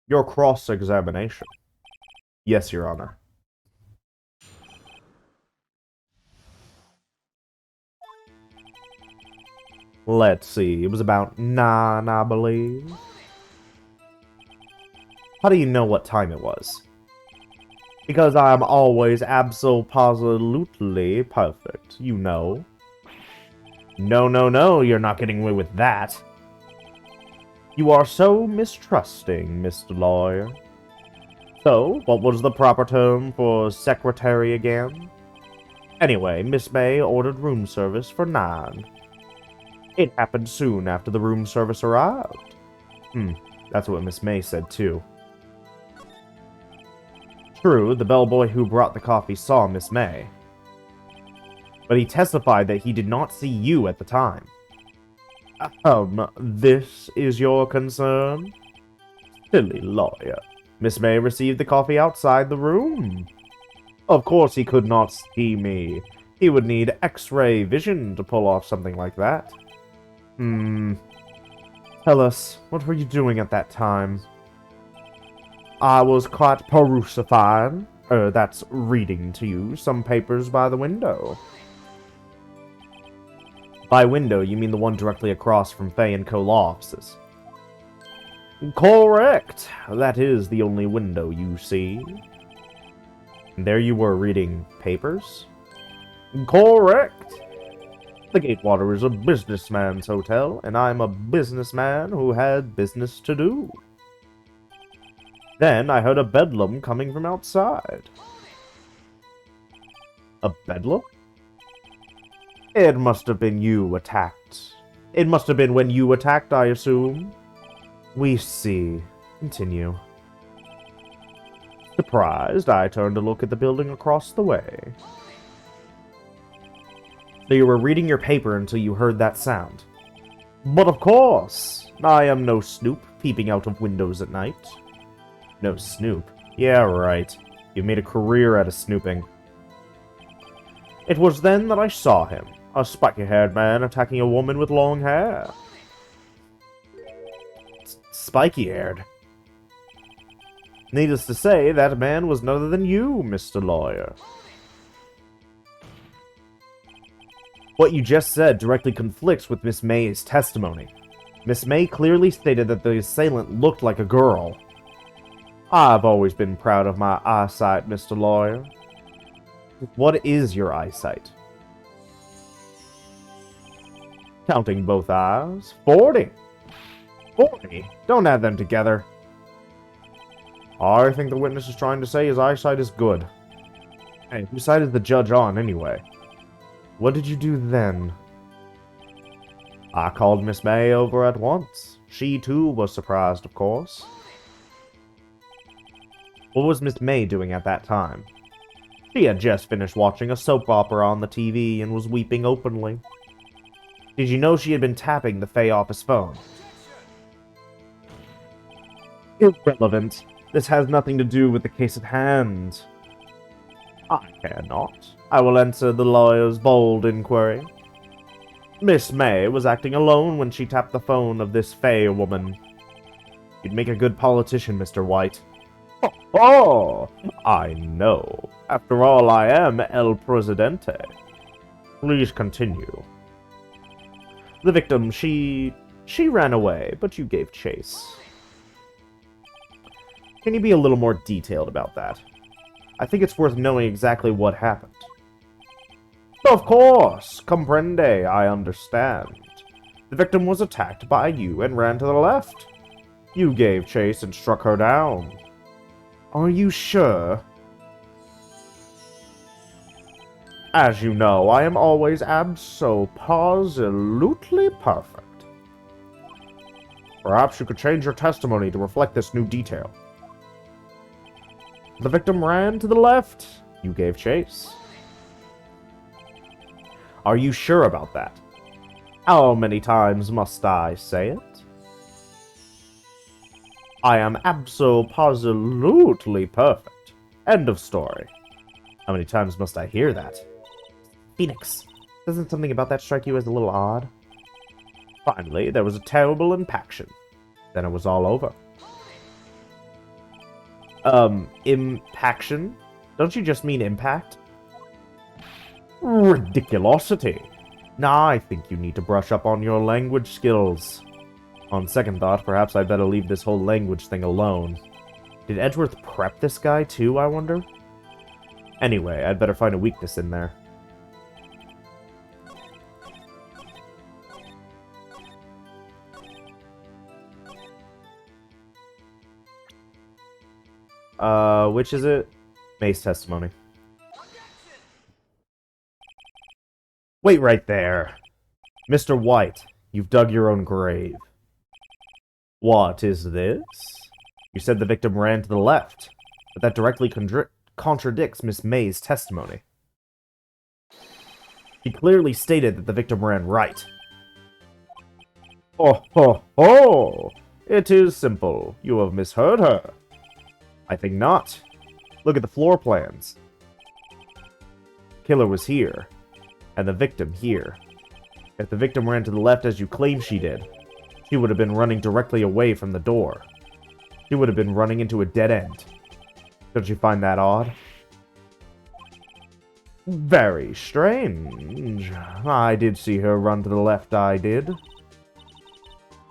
Your cross-examination. Yes, Your Honor. Let's see, it was about 9, I believe. How do you know what time it was? Because I am always absolutely perfect, you know. No, you're not getting away with that. You are so mistrusting, Mr. Lawyer. So, what was the proper term for secretary again? Anyway, Miss May ordered room service for 9. It happened soon after the room service arrived. That's what Miss May said too. True, the bellboy who brought the coffee saw Miss May. But he testified that he did not see you at the time. This is your concern? Silly lawyer. Miss May received the coffee outside the room. Of course he could not see me. He would need X-ray vision to pull off something like that. Tell us, what were you doing at that time? I was quite perusifying, that's reading to you, some papers by the window. By window, you mean the one directly across from Fay & Co. law offices? Correct! That is the only window you see. And there you were reading papers? Correct! The Gatewater is a businessman's hotel, and I'm a businessman who had business to do. Then I heard a bedlam coming from outside. A bedlam? It must have been you attacked. It must have been when you attacked, I assume. We see. Continue. Surprised, I turned to look at the building across the way. So you were reading your paper until you heard that sound. But of course! I am no snoop, peeping out of windows at night. No snoop? Yeah, right. You've made a career out of snooping. It was then that I saw him, a spiky-haired man attacking a woman with long hair. Spiky-haired? Needless to say, that man was none other than you, Mr. Lawyer. What you just said directly conflicts with Miss May's testimony. Miss May clearly stated that the assailant looked like a girl. I've always been proud of my eyesight, Mr. Lawyer. What is your eyesight? Counting both eyes, 40. 40? Don't add them together. I think the witness is trying to say his eyesight is good. Hey, whose side is the judge on, anyway? What did you do then? I called Miss May over at once. She, too, was surprised, of course. What was Miss May doing at that time? She had just finished watching a soap opera on the TV and was weeping openly. Did you know she had been tapping the Fae office phone? Irrelevant. This has nothing to do with the case at hand. I care not. I will answer the lawyer's bold inquiry. Miss May was acting alone when she tapped the phone of this Fae woman. You'd make a good politician, Mr. White. Oh, I know. After all, I am El Presidente. Please continue. The victim, she ran away, but you gave chase. Can you be a little more detailed about that? I think it's worth knowing exactly what happened. Of course, comprende, I understand. The victim was attacked by you and ran to the left. You gave chase and struck her down. Are you sure? As you know, I am always abso-positively perfect. Perhaps you could change your testimony to reflect this new detail. The victim ran to the left. You gave chase. Are you sure about that? How many times must I say it? I am abso-positively perfect. End of story. How many times must I hear that? Phoenix, doesn't something about that strike you as a little odd? Finally, there was a terrible impaction. Then it was all over. Impaction? Don't you just mean impact? Ridiculosity. Nah, I think you need to brush up on your language skills. On second thought, perhaps I'd better leave this whole language thing alone. Did Edgeworth prep this guy too, I wonder? Anyway, I'd better find a weakness in there. Which is it? May's testimony. Wait right there. Mr. White, you've dug your own grave. What is this? You said the victim ran to the left, but that directly contradicts Miss May's testimony. She clearly stated that the victim ran right. Oh, ho, ho! It is simple. You have misheard her. I think not. Look at the floor plans. Killer was here, and the victim here. If the victim ran to the left as you claim she did, she would have been running directly away from the door. She would have been running into a dead end. Don't you find that odd? Very strange. I did see her run to the left, I did.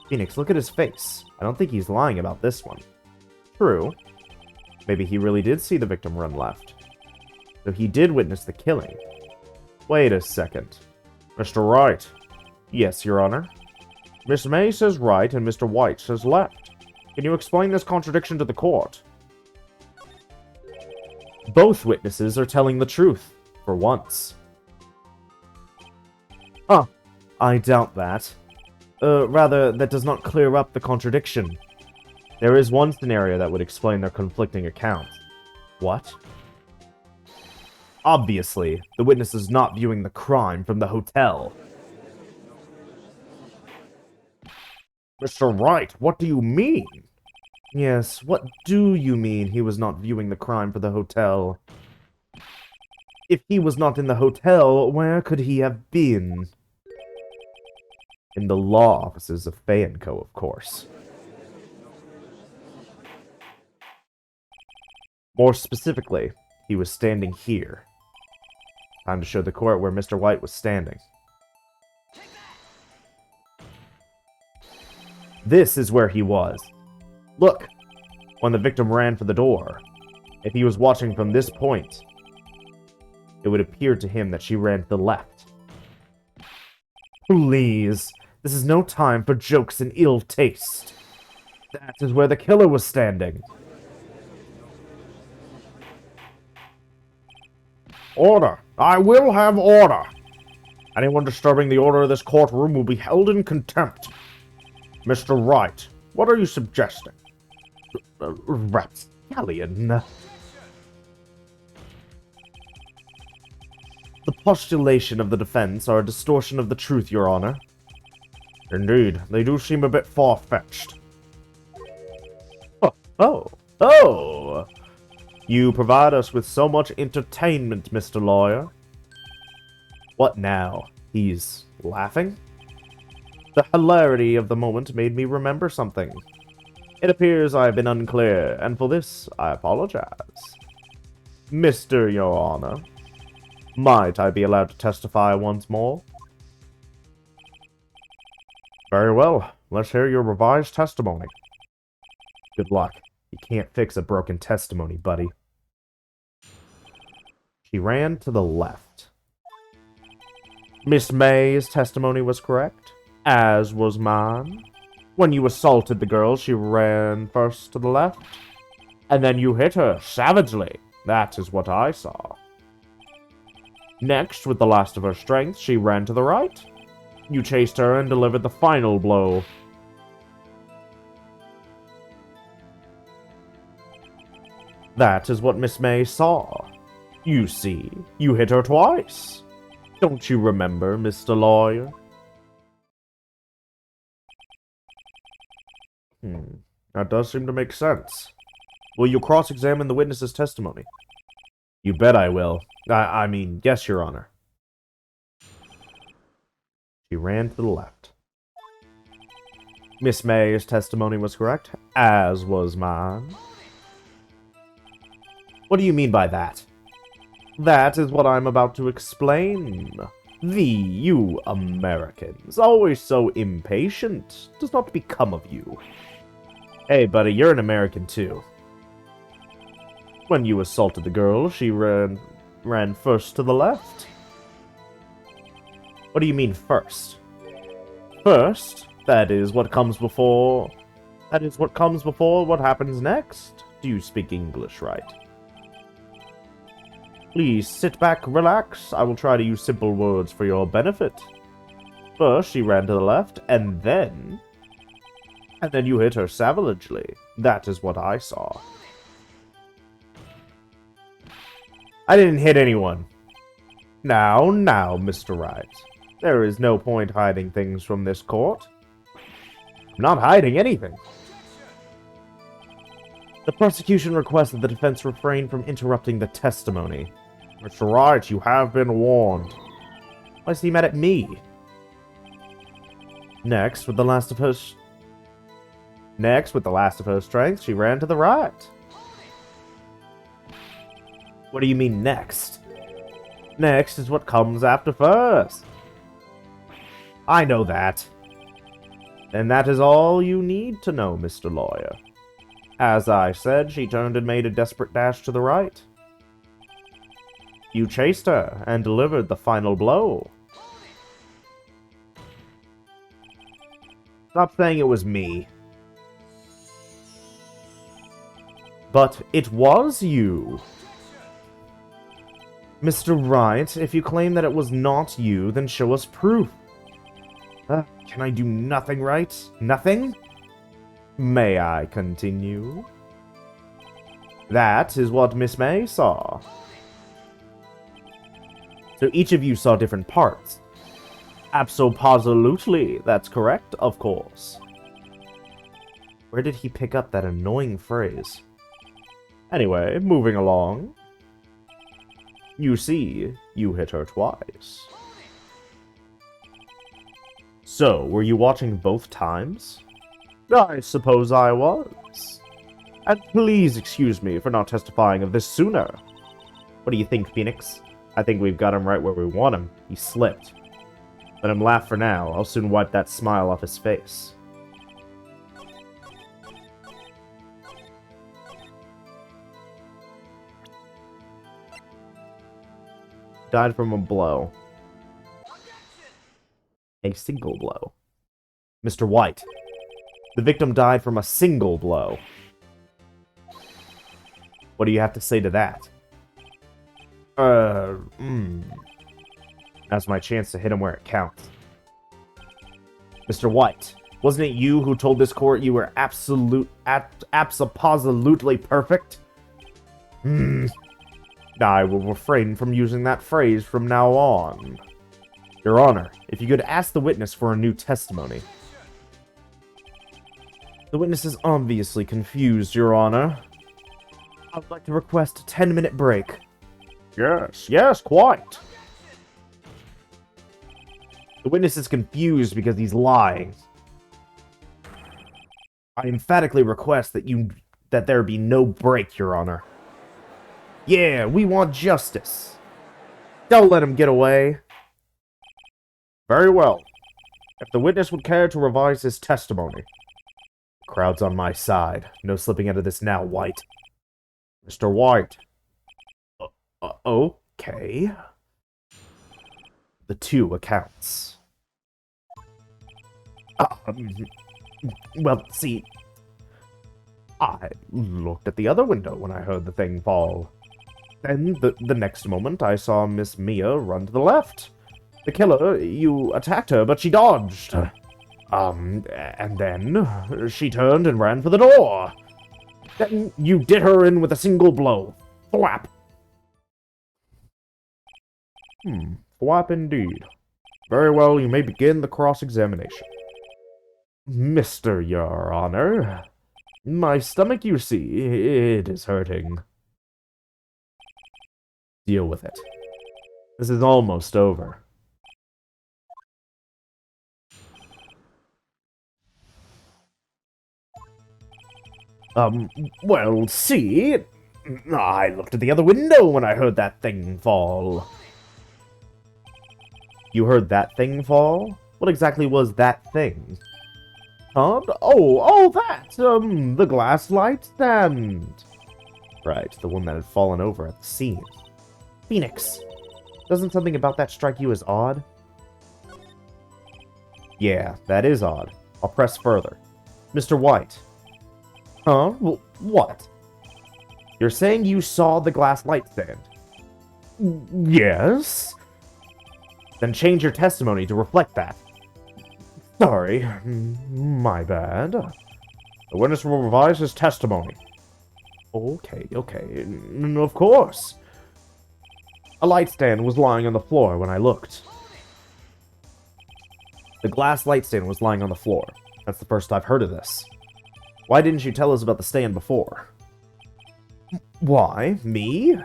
Phoenix, look at his face. I don't think he's lying about this one. True. Maybe he really did see the victim run left. So he did witness the killing. Wait a second. Mr. Wright. Yes, Your Honor. Miss May says right and Mr. White says left. Can you explain this contradiction to the court? Both witnesses are telling the truth, for once. Huh. I doubt that. Rather, that does not clear up the contradiction. There is one scenario that would explain their conflicting accounts. What? Obviously, the witness is not viewing the crime from the hotel. Mr. Wright, what do you mean? Yes, what do you mean he was not viewing the crime for the hotel? If he was not in the hotel, where could he have been? In the law offices of Fae & Co., of course. More specifically, he was standing here. Time to show the court where Mr. White was standing. This is where he was. Look, when the victim ran for the door. If he was watching from this point, it would appear to him that she ran to the left. Please, this is no time for jokes and ill taste. That is where the killer was standing. Order! I will have order! Anyone disturbing the order of this courtroom will be held in contempt. Mr. Wright, what are you suggesting? Rapscallion. The postulation of the defense are a distortion of the truth, Your Honor. Indeed, they do seem a bit far-fetched. Oh! You provide us with so much entertainment, Mr. Lawyer. What now? He's laughing? The hilarity of the moment made me remember something. It appears I have been unclear, and for this I apologize. Mr. Your Honor, might I be allowed to testify once more? Very well. Let's hear your revised testimony. Good luck. You can't fix a broken testimony, buddy. She ran to the left. Miss May's testimony was correct, as was mine. When you assaulted the girl, she ran first to the left, and then you hit her savagely. That is what I saw. Next, with the last of her strength, she ran to the right. You chased her and delivered the final blow. That is what Miss May saw. You see, you hit her twice. Don't you remember, Mr. Lawyer? That does seem to make sense. Will you cross-examine the witness's testimony? You bet I will. I mean, yes, Your Honor. She ran to the left. Miss May's testimony was correct, as was mine. What do you mean by that? That is what I'm about to explain. You Americans, always so impatient, does not become of you. Hey, buddy, you're an American too. When you assaulted the girl, she ran first to the left. What do you mean first? First? That is what comes before what happens next. Do you speak English, right? Please sit back, relax. I will try to use simple words for your benefit. First, she ran to the left, and then you hit her savagely. That is what I saw. I didn't hit anyone. Now, Mr. Wright. There is no point hiding things from this court. I'm not hiding anything. The prosecution requests that the defense refrain from interrupting the testimony. Mr. Wright, you have been warned. Why is he mad at me? Next, with the last of her strength, she ran to the right. What do you mean, next? Next is what comes after first. I know that. And that is all you need to know, Mr. Lawyer. As I said, she turned and made a desperate dash to the right. You chased her and delivered the final blow. Stop saying it was me. But it was you. Mr. Wright, if you claim that it was not you, then show us proof. Can I do nothing right? Nothing? May I continue? That is what Miss May saw. So each of you saw different parts. Abso-positively, that's correct, of course. Where did he pick up that annoying phrase? Anyway, moving along. You see, you hit her twice. So, were you watching both times? I suppose I was. And please excuse me for not testifying of this sooner. What do you think, Phoenix? I think we've got him right where we want him. He slipped. Let him laugh for now. I'll soon wipe that smile off his face. Died from a blow. A single blow. Mr. White, the victim died from a single blow. What do you have to say to that? That's my chance to hit him where it counts. Mr. White, wasn't it you who told this court you were absolutely perfect? I will refrain from using that phrase from now on. Your Honor, if you could ask the witness for a new testimony. The witness is obviously confused, Your Honor. I would like to request a 10-minute break. Yes, quite. The witness is confused because he's lying. I emphatically request that there be no break, Your Honor. Yeah, we want justice. Don't let him get away. Very well. If the witness would care to revise his testimony. The crowd's on my side. No slipping out of this now, White. Mr. White. Okay. The two accounts. Well, see, I looked at the other window when I heard the thing fall. Then, the next moment, I saw Miss Mia run to the left. The killer, you attacked her, but she dodged. And then, she turned and ran for the door. Then, you did her in with a single blow. Thwap. Thwap indeed. Very well, you may begin the cross-examination. Mr. Your Honor, my stomach, you see, it is hurting. Deal with it. This is almost over. Well, see, I looked at the other window when I heard that thing fall. You heard that thing fall? What exactly was that thing? Huh? Oh, that! The glass light stand! Right, the one that had fallen over at the scene. Phoenix, doesn't something about that strike you as odd? Yeah, that is odd. I'll press further. Mr. White. Huh? What? You're saying you saw the glass light stand? Yes? Then change your testimony to reflect that. Sorry, my bad. The witness will revise his testimony. Okay, of course. A light stand was lying on the floor when I looked. The glass light stand was lying on the floor. That's the first I've heard of this. Why didn't you tell us about the stand before? Why? Me?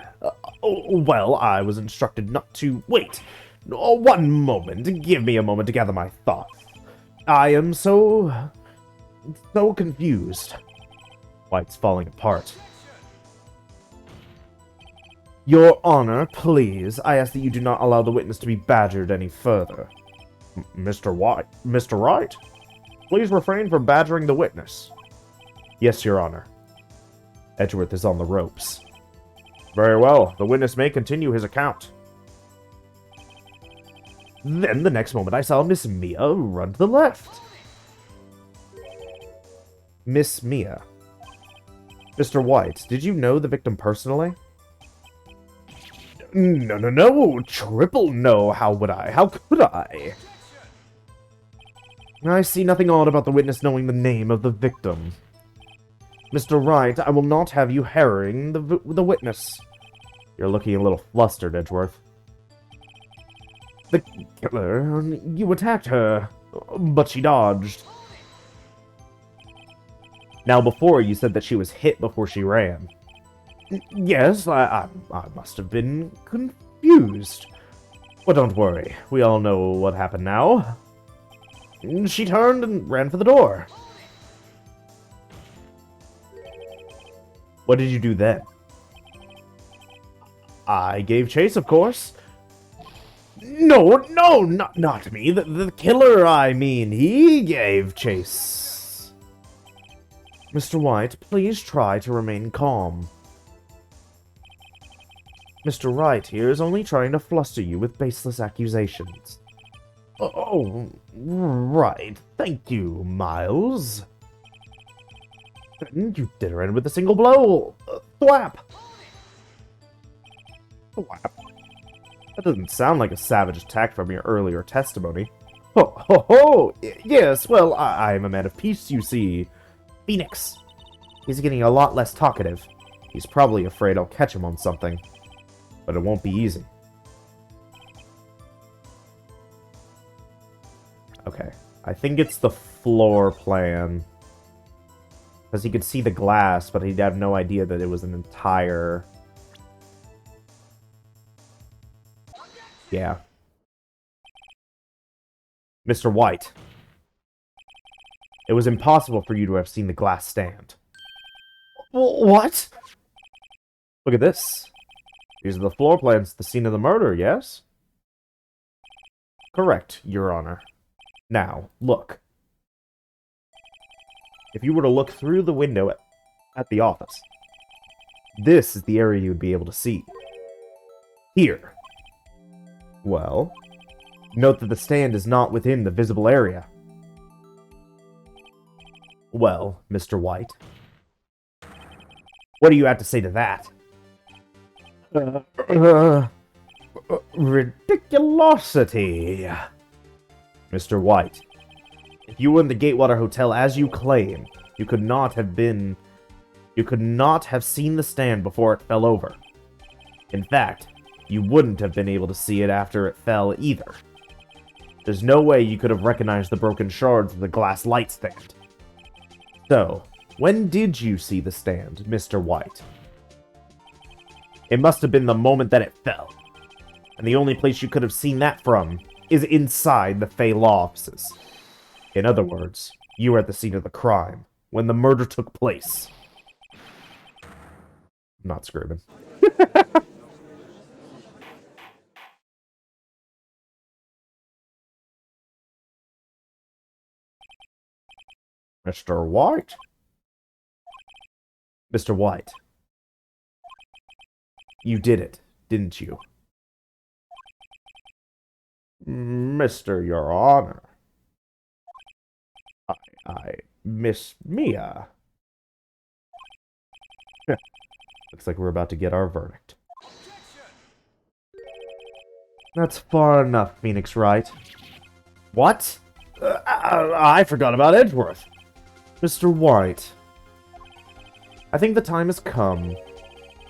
Well, I was instructed not to... Wait! One moment. Give me a moment to gather my thoughts. I am so confused. White's falling apart. Your Honor, please, I ask that you do not allow the witness to be badgered any further. Mr. Wright? Please refrain from badgering the witness. Yes, Your Honor. Edgeworth is on the ropes. Very well, the witness may continue his account. Then, the next moment, I saw Miss Mia run to the left. Miss Mia. Mr. White, did you know the victim personally? No. Triple no. How would I? How could I? I see nothing odd about the witness knowing the name of the victim. Mr. Wright, I will not have you harrying the witness. You're looking a little flustered, Edgeworth. The killer, you attacked her, but she dodged. Now, before you said that she was hit before she ran. Yes, I must have been confused. But don't worry, we all know what happened now. She turned and ran for the door. What did you do then? I gave chase, of course. No, not me. The killer, I mean. He gave chase. Mr. White, please try to remain calm. Mr. Wright here is only trying to fluster you with baseless accusations. Oh, right. Thank you, Miles. You did her in with a single blow. Thwap! Thwap. That doesn't sound like a savage attack from your earlier testimony. Oh, ho, ho! Yes, well, I'm a man of peace, you see. Phoenix. He's getting a lot less talkative. He's probably afraid I'll catch him on something. But it won't be easy. Okay. I think it's the floor plan. Because he could see the glass, but he'd have no idea that it was an entire... Yeah. Mr. White. It was impossible for you to have seen the glass stand. What? Look at this. These are the floor plans at the scene of the murder, yes? Correct, Your Honor. Now, look. If you were to look through the window at the office, this is the area you would be able to see. Here. Well, note that the stand is not within the visible area. Well, Mr. White, what do you have to say to that? Ridiculosity. Mr. White, if you were in the Gatewater Hotel as you claim, you could not have seen the stand before it fell over. In fact, you wouldn't have been able to see it after it fell either. There's no way you could have recognized the broken shards of the glass light stand. So, when did you see the stand, Mr. White? It must have been the moment that it fell. And the only place you could have seen that from is inside the Fey Law offices. In other words, you were at the scene of the crime, when the murder took place. I'm not screaming. Mr. White? Mr. White. You did it, didn't you? Mr. Your Honor. Miss Mia. Looks like we're about to get our verdict. That's far enough, Phoenix Wright. What? I forgot about Edgeworth. Mr. White. I think the time has come.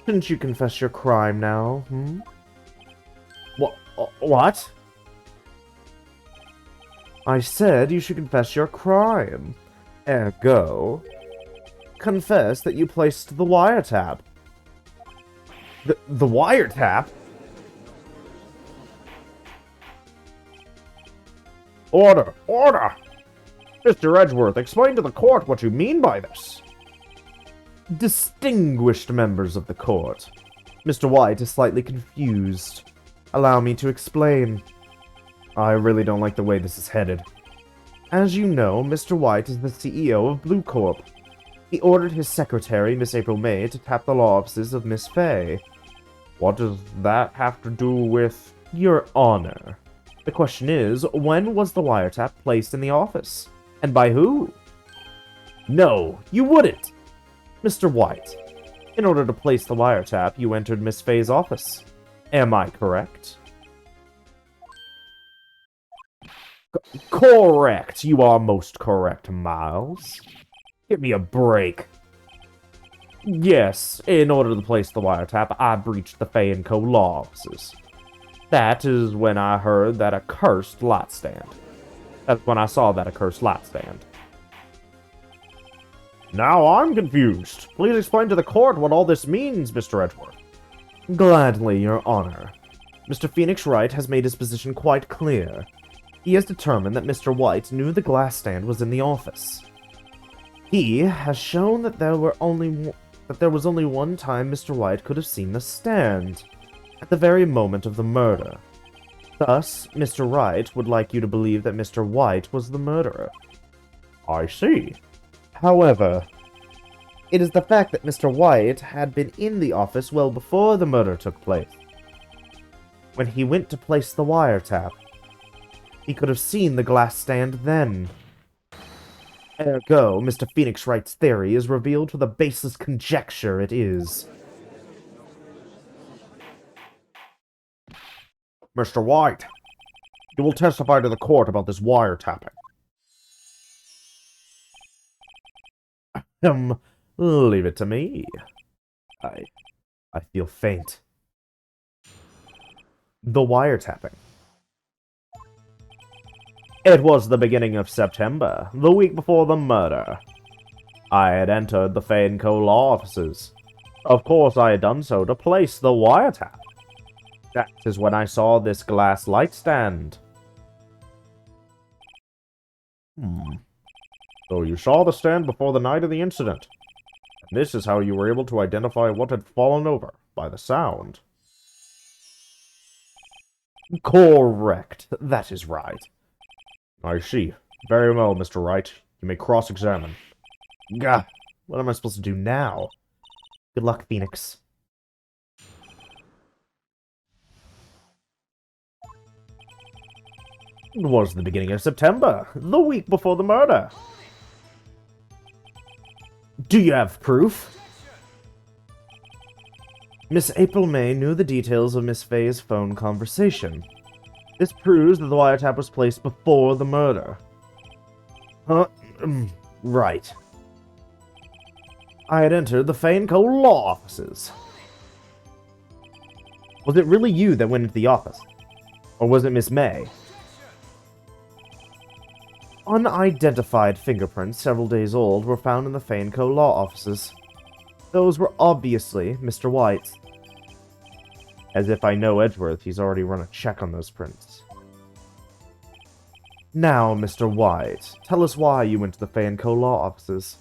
Shouldn't you confess your crime now, hmm? What? I said you should confess your crime. Ergo, confess that you placed the wiretap. The wiretap? Order! Order! Mr. Edgeworth, explain to the court what you mean by this. Distinguished members of the court, Mr. White is slightly confused. Allow me to explain. I really don't like the way this is headed. As you know, Mr. White is the CEO of Blue Corp. He ordered his secretary, Miss April May, to tap the law offices of Miss Fay. What does that have to do with Your Honor? The question is, when was the wiretap placed in the office? And by who? No, you wouldn't! Mr. White, in order to place the wiretap, you entered Miss Fay's office. Am I correct? Correct! You are most correct, Miles. Give me a break. Yes, in order to place the wiretap, I breached the Fay & Co. law offices. That is when I heard that accursed light stand. That's when I saw that accursed light stand. Now I'm confused. Please explain to the court what all this means, Mr. Edgeworth. Gladly, Your Honor. Mr. Phoenix Wright has made his position quite clear. He has determined that Mr. White knew the glass stand was in the office. He has shown that there was only one time Mr. White could have seen the stand, at the very moment of the murder. Thus, Mr. Wright would like you to believe that Mr. White was the murderer. I see. However, it is the fact that Mr. White had been in the office well before the murder took place. When he went to place the wiretap, He could have seen the glass stand then. Ergo, Mr. Phoenix Wright's theory is revealed for the baseless conjecture it is. Mr. White, you will testify to the court about this wiretapping. Leave it to me. I feel faint. The wiretapping. It was the beginning of September, the week before the murder. I had entered the Fane Co. law offices. Of course, I had done so to place the wiretap. That is when I saw this glass light stand. So you saw the stand before the night of the incident. And this is how you were able to identify what had fallen over, by the sound. Correct. That is right. I see. Very well, Mr. Wright. You may cross-examine. Gah! What am I supposed to do now? Good luck, Phoenix. It was the beginning of September, the week before the murder. Do you have proof? Miss April May knew the details of Miss Faye's phone conversation. This proves that the wiretap was placed before the murder. Right. I had entered the Fane Co. law offices. Was it really you that went into the office? Or was it Miss May? Unidentified fingerprints several days old were found in the Fane Co. law offices. Those were obviously Mr. White's. As if I know Edgeworth, he's already run a check on those prints. Now, Mr. White, tell us why you went to the Fane Co. law offices.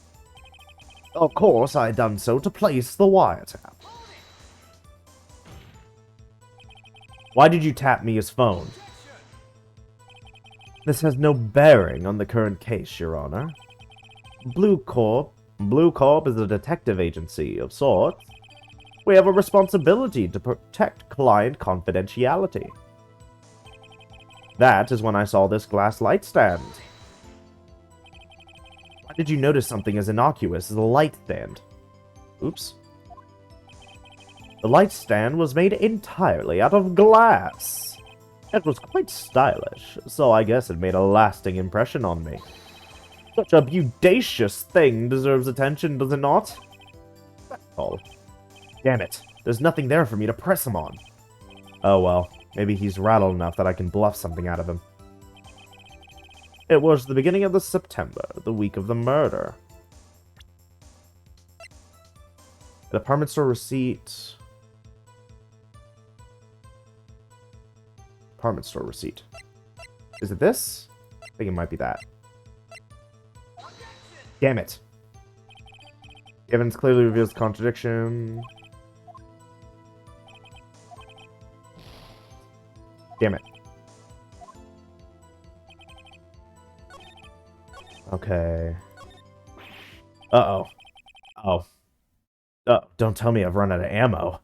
Of course, I had done so to place the wiretap. Why did you tap Mia's phone? This has no bearing on the current case, Your Honor. Blue Corp is a detective agency of sorts. We have a responsibility to protect client confidentiality. That is when I saw this glass light stand. Why did you notice something as innocuous as a light stand? Oops. The light stand was made entirely out of glass. It was quite stylish, so I guess it made a lasting impression on me. Such a bodacious thing deserves attention, does it not? That's all. Damn it, there's nothing there for me to press him on. Oh well, maybe he's rattled enough that I can bluff something out of him. It was the beginning of September, the week of the murder. Department store receipt. Department store receipt. Is it this? I think it might be that. Damn it. The evidence clearly reveals contradiction. Damn it. Okay. Uh-oh. Oh. Don't tell me I've run out of ammo.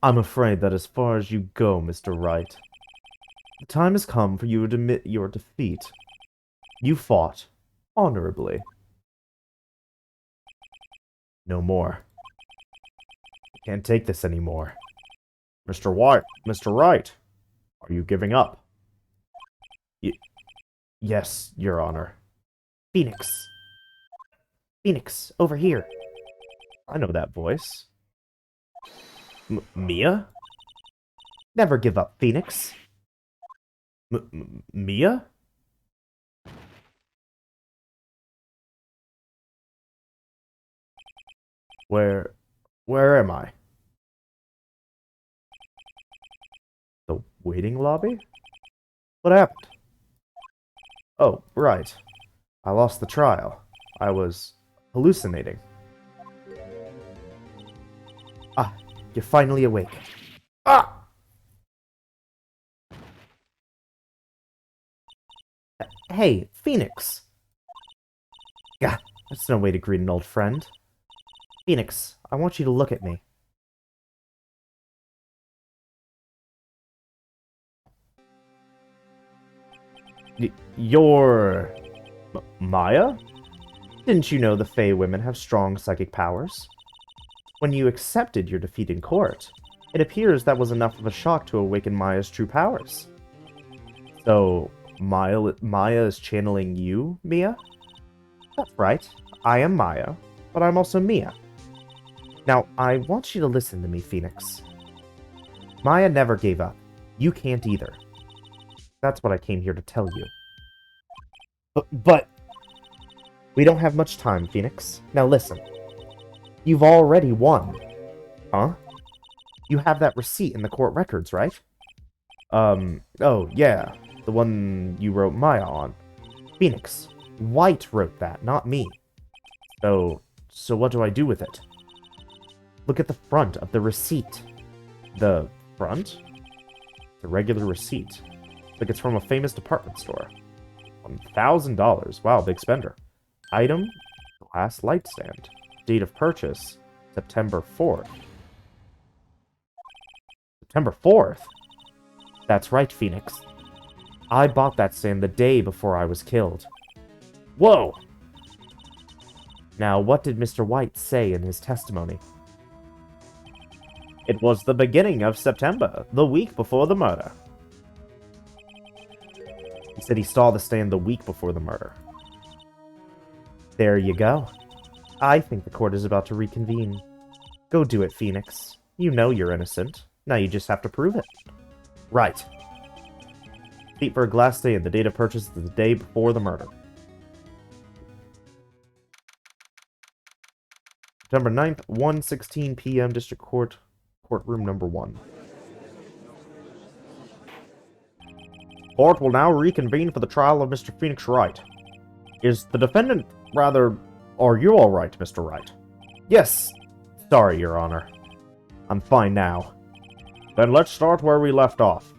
I'm afraid that as far as you go, Mr. Wright. The time has come for you to admit your defeat. You fought honorably. No more. I can't take this anymore. Mr. Wright, are you giving up? Yes, Your Honor. Phoenix. Phoenix, over here. I know that voice. Mia? Never give up, Phoenix. Mia? Where am I? The waiting lobby? What happened? Oh, right. I lost the trial. I was hallucinating. Ah, you're finally awake. Ah! Hey, Phoenix! Gah, that's no way to greet an old friend. Phoenix, I want you to look at me. You're... Maya? Didn't you know the Fey women have strong psychic powers? When you accepted your defeat in court, it appears that was enough of a shock to awaken Maya's true powers. So, Maya is channeling you, Mia? That's right. I am Maya, but I'm also Mia. Now, I want you to listen to me, Phoenix. Maya never gave up. You can't either. That's what I came here to tell you. But we don't have much time, Phoenix. Now listen. You've already won. Huh? You have that receipt in the court records, right? Oh, yeah. The one you wrote Maya on. Phoenix, Wright wrote that, not me. So what do I do with it? Look at the front of the receipt. The front? It's a regular receipt. Like it's from a famous department store. $1,000. Wow, big spender. Item, glass light stand. Date of purchase, September 4th. September 4th? That's right, Phoenix. I bought that stand the day before I was killed. Whoa! Now, what did Mr. Wright say in his testimony? It was the beginning of September, the week before the murder. He said he saw the stand the week before the murder. There you go. I think the court is about to reconvene. Go do it, Phoenix. You know you're innocent. Now you just have to prove it. Right. Seat for a glass stand. The date of purchase is the day before the murder. September 9th, 1:16 p.m. District Court, courtroom number 1. Court will now reconvene for the trial of Mr. Phoenix Wright. Is the defendant are you alright, Mr. Wright? Yes. Sorry, Your Honor. I'm fine now. Then let's start where we left off.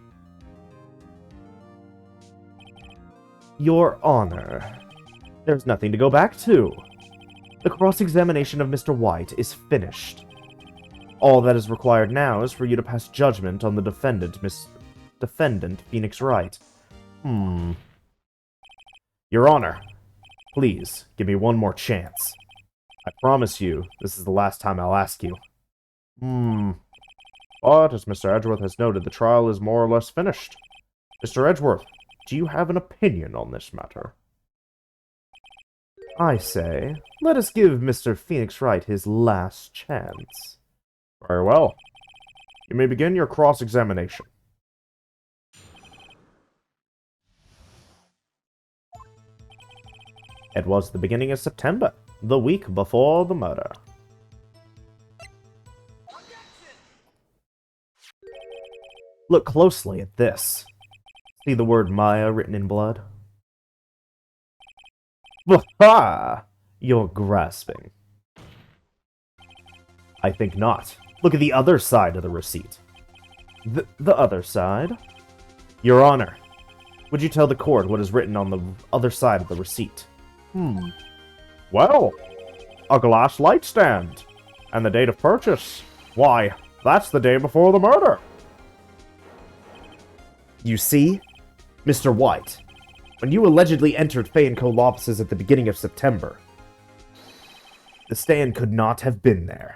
Your Honor, there's nothing to go back to. The cross-examination of Mr. Wright is finished. All that is required now is for you to pass judgment on the defendant, Defendant Phoenix Wright. Your Honor, please, give me one more chance. I promise you, this is the last time I'll ask you. But, as Mr. Edgeworth has noted, the trial is more or less finished. Mr. Edgeworth, do you have an opinion on this matter? I say, let us give Mr. Phoenix Wright his last chance. Very well. You may begin your cross-examination. It was the beginning of September, the week before the murder. Look closely at this. See the word Maya written in blood? Ha! You're grasping. I think not. Look at the other side of the receipt. The other side? Your Honor, would you tell the court what is written on the other side of the receipt? Well, a glass light stand. And the date of purchase. Why, that's the day before the murder. You see? Mr. White, when you allegedly entered Fay & Co. offices at the beginning of September, the stand could not have been there.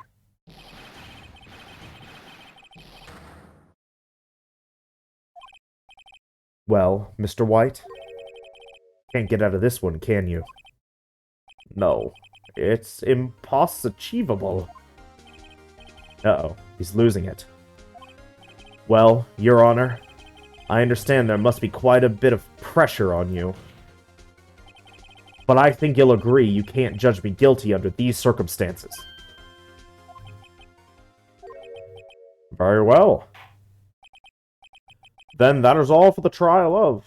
Well, Mr. White? Can't get out of this one, can you? No, it's impossible. Uh-oh, he's losing it. Well, Your Honor, I understand there must be quite a bit of pressure on you. But I think you'll agree you can't judge me guilty under these circumstances. Very well. Then that is all for the trial of...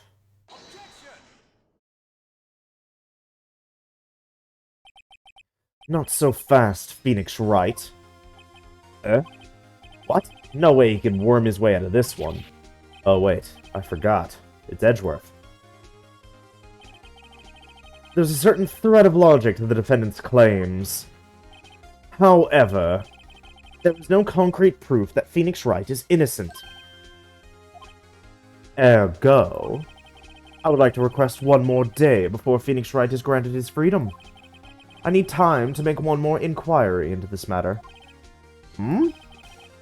Not so fast, Phoenix Wright. What? No way he can worm his way out of this one. Oh wait, I forgot. It's Edgeworth. There's a certain thread of logic to the defendant's claims. However, there is no concrete proof that Phoenix Wright is innocent. Ergo, I would like to request one more day before Phoenix Wright is granted his freedom. I need time to make one more inquiry into this matter. Hmm?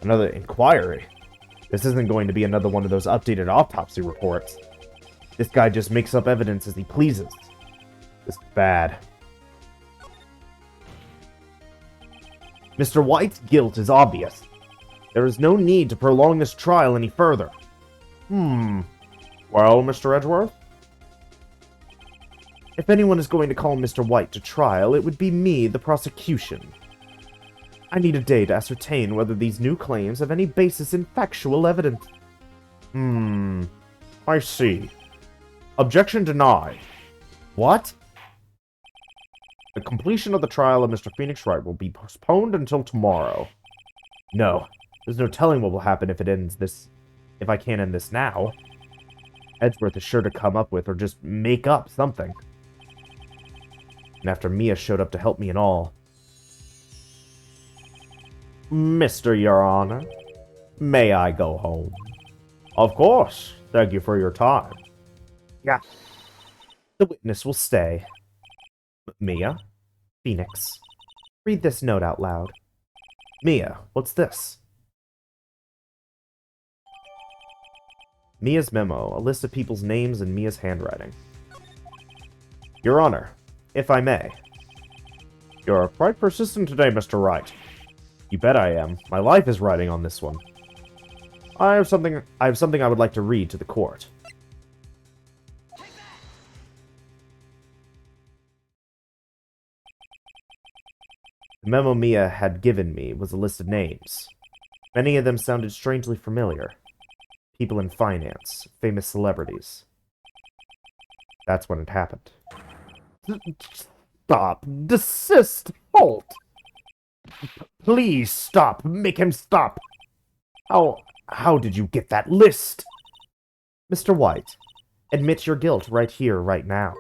Another inquiry? This isn't going to be another one of those updated autopsy reports. This guy just makes up evidence as he pleases. This is bad. Mr. White's guilt is obvious. There is no need to prolong this trial any further. Well, Mr. Edgeworth? If anyone is going to call Mr. White to trial, it would be me, the prosecution. I need a day to ascertain whether these new claims have any basis in factual evidence. I see. Objection denied. What? The completion of the trial of Mr. Phoenix Wright will be postponed until tomorrow. No, there's no telling what will happen if I can't end this now. Edgeworth is sure to come up with or just make up something. And after Mia showed up to help me and all. Mr. Your Honor, may I go home? Of course. Thank you for your time. Yeah. The witness will stay. Mia? Phoenix. Read this note out loud. Mia, what's this? Mia's memo, a list of people's names in Mia's handwriting. Your Honor, if I may. You're quite persistent today, Mr. Wright. You bet I am. My life is riding on this one. I have something I would like to read to the court. The memo Mia had given me was a list of names. Many of them sounded strangely familiar. People in finance, famous celebrities. That's when it happened. Stop! Desist! Halt! Please stop! Make him stop! How did you get that list? Mr. White, admit your guilt right here, right now.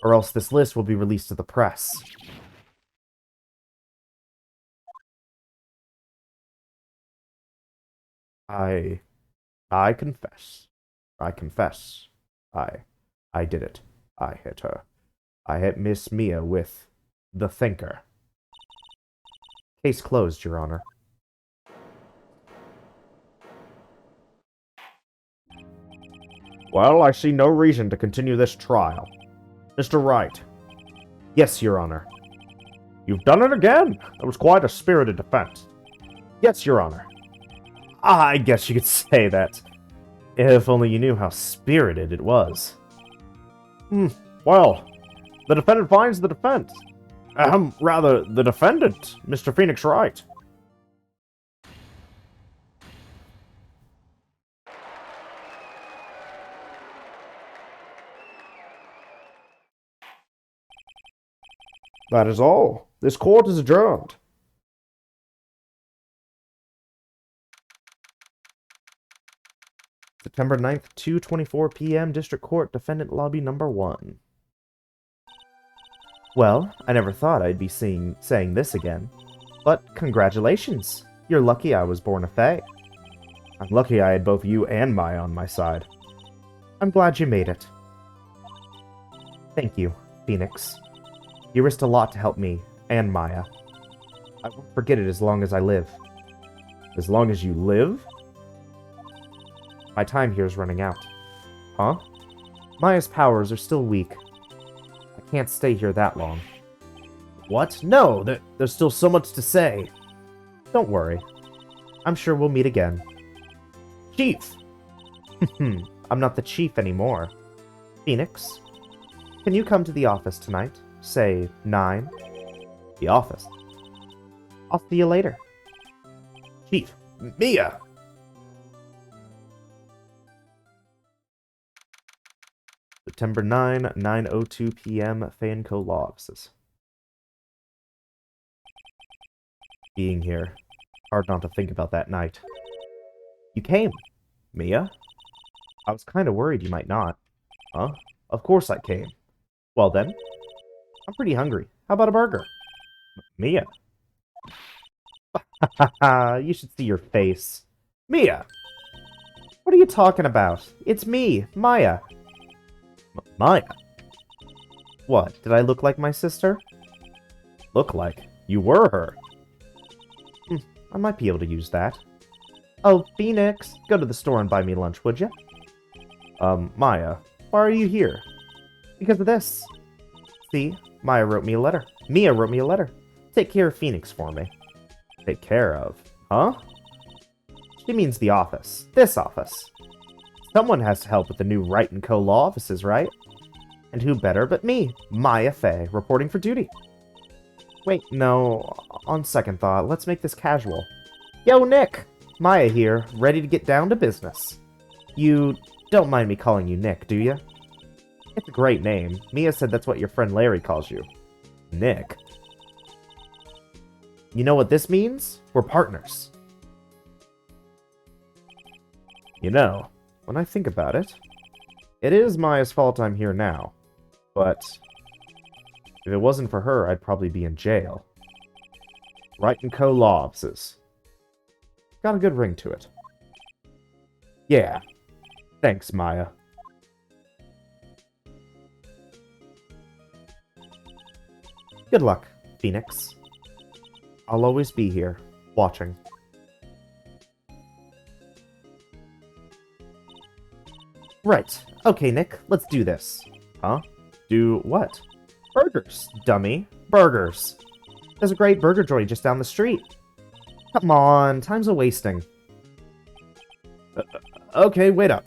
Or else this list will be released to the press. I confess. I confess. I did it. I hit her. I hit Miss Mia with the thinker. Case closed, Your Honor. Well, I see no reason to continue this trial. Mr. Wright. Yes, Your Honor. You've done it again. That was quite a spirited defense. Yes, Your Honor. I guess you could say that. If only you knew how spirited it was. Well, the defendant finds the defense. Rather, the defendant, Mr. Phoenix Wright. That is all. This court is adjourned. September 9th, 2:24 p.m. District Court, Defendant Lobby Number 1. Well, I never thought I'd be saying this again. But congratulations! You're lucky I was born a Fae. I'm lucky I had both you and Maya on my side. I'm glad you made it. Thank you, Phoenix. You risked a lot to help me, and Maya. I won't forget it as long as I live. As long as you live? My time here is running out. Huh? Maya's powers are still weak. I can't stay here that long. What? No, there's still so much to say. Don't worry. I'm sure we'll meet again. Chief! I'm not the chief anymore. Phoenix, can you come to the office tonight? Say 9. The office. I'll see you later. Chief. Mia! September 9, 9:02 p.m. Fanco Law Offices. Being here, hard not to think about that night. You came, Mia. I was kind of worried you might not. Huh? Of course I came. Well then, I'm pretty hungry. How about a burger? Mia. Haha, you should see your face. Mia! What are you talking about? It's me, Maya. Maya? What, did I look like my sister? Look like? You were her. Hmm, I might be able to use that. Oh, Phoenix, go to the store and buy me lunch, would you? Maya, why are you here? Because of this. See, Mia wrote me a letter. Take care of Phoenix for me. Take care of? Huh? She means the office. This office. Someone has to help with the new Wright & Co. law offices, right? And who better but me, Maya Fey, reporting for duty. Wait, no, on second thought, let's make this casual. Yo, Nick! Maya here, ready to get down to business. You don't mind me calling you Nick, do you? It's a great name. Mia said that's what your friend Larry calls you. Nick. You know what this means? We're partners. You know, when I think about it, it is Maya's fault I'm here now. But if it wasn't for her, I'd probably be in jail. Wright & Co. law offices. Got a good ring to it. Yeah. Thanks, Maya. Good luck, Phoenix. I'll always be here, watching. Right. Okay, Nick, let's do this. Huh? Do what? Burgers, dummy. Burgers. There's a great burger joint just down the street. Come on, time's a wasting. Okay, wait up.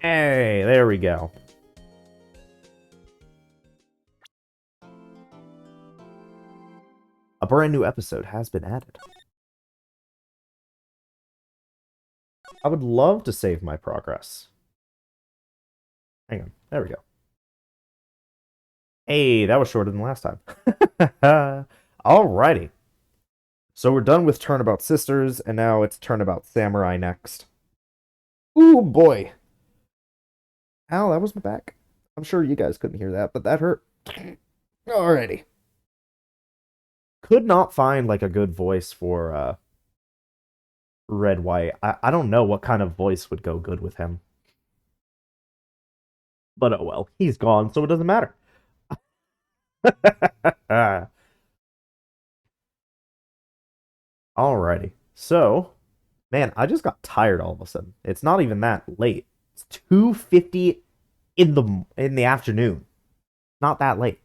Hey, there we go. A brand new episode has been added. I would love to save my progress. Hang on, there we go. Hey, that was shorter than last time. Alrighty. So we're done with Turnabout Sisters, and now it's Turnabout Samurai next. Ooh, boy. Ow, that was my back. I'm sure you guys couldn't hear that, but that hurt. Alrighty. Could not find, like, a good voice for, Red White. I don't know what kind of voice would go good with him. But oh well, he's gone, so it doesn't matter. Alrighty. So, man, I just got tired all of a sudden. It's not even that late. It's 2:50 in the afternoon. Not that late.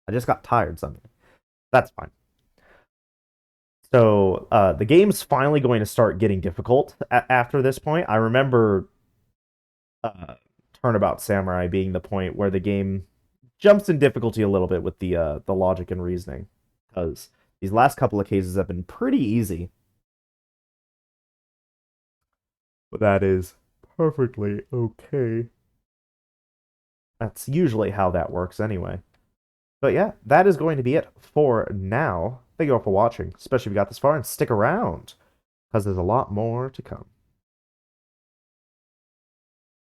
I just got tired suddenly. That's fine. So, the game's finally going to start getting difficult after this point. I remember Turnabout Samurai being the point where the game jumps in difficulty a little bit with the logic and reasoning, because these last couple of cases have been pretty easy. But that is perfectly okay. That's usually how that works anyway. But yeah, that is going to be it for now. Thank you all for watching, especially if you got this far, and stick around, because there's a lot more to come.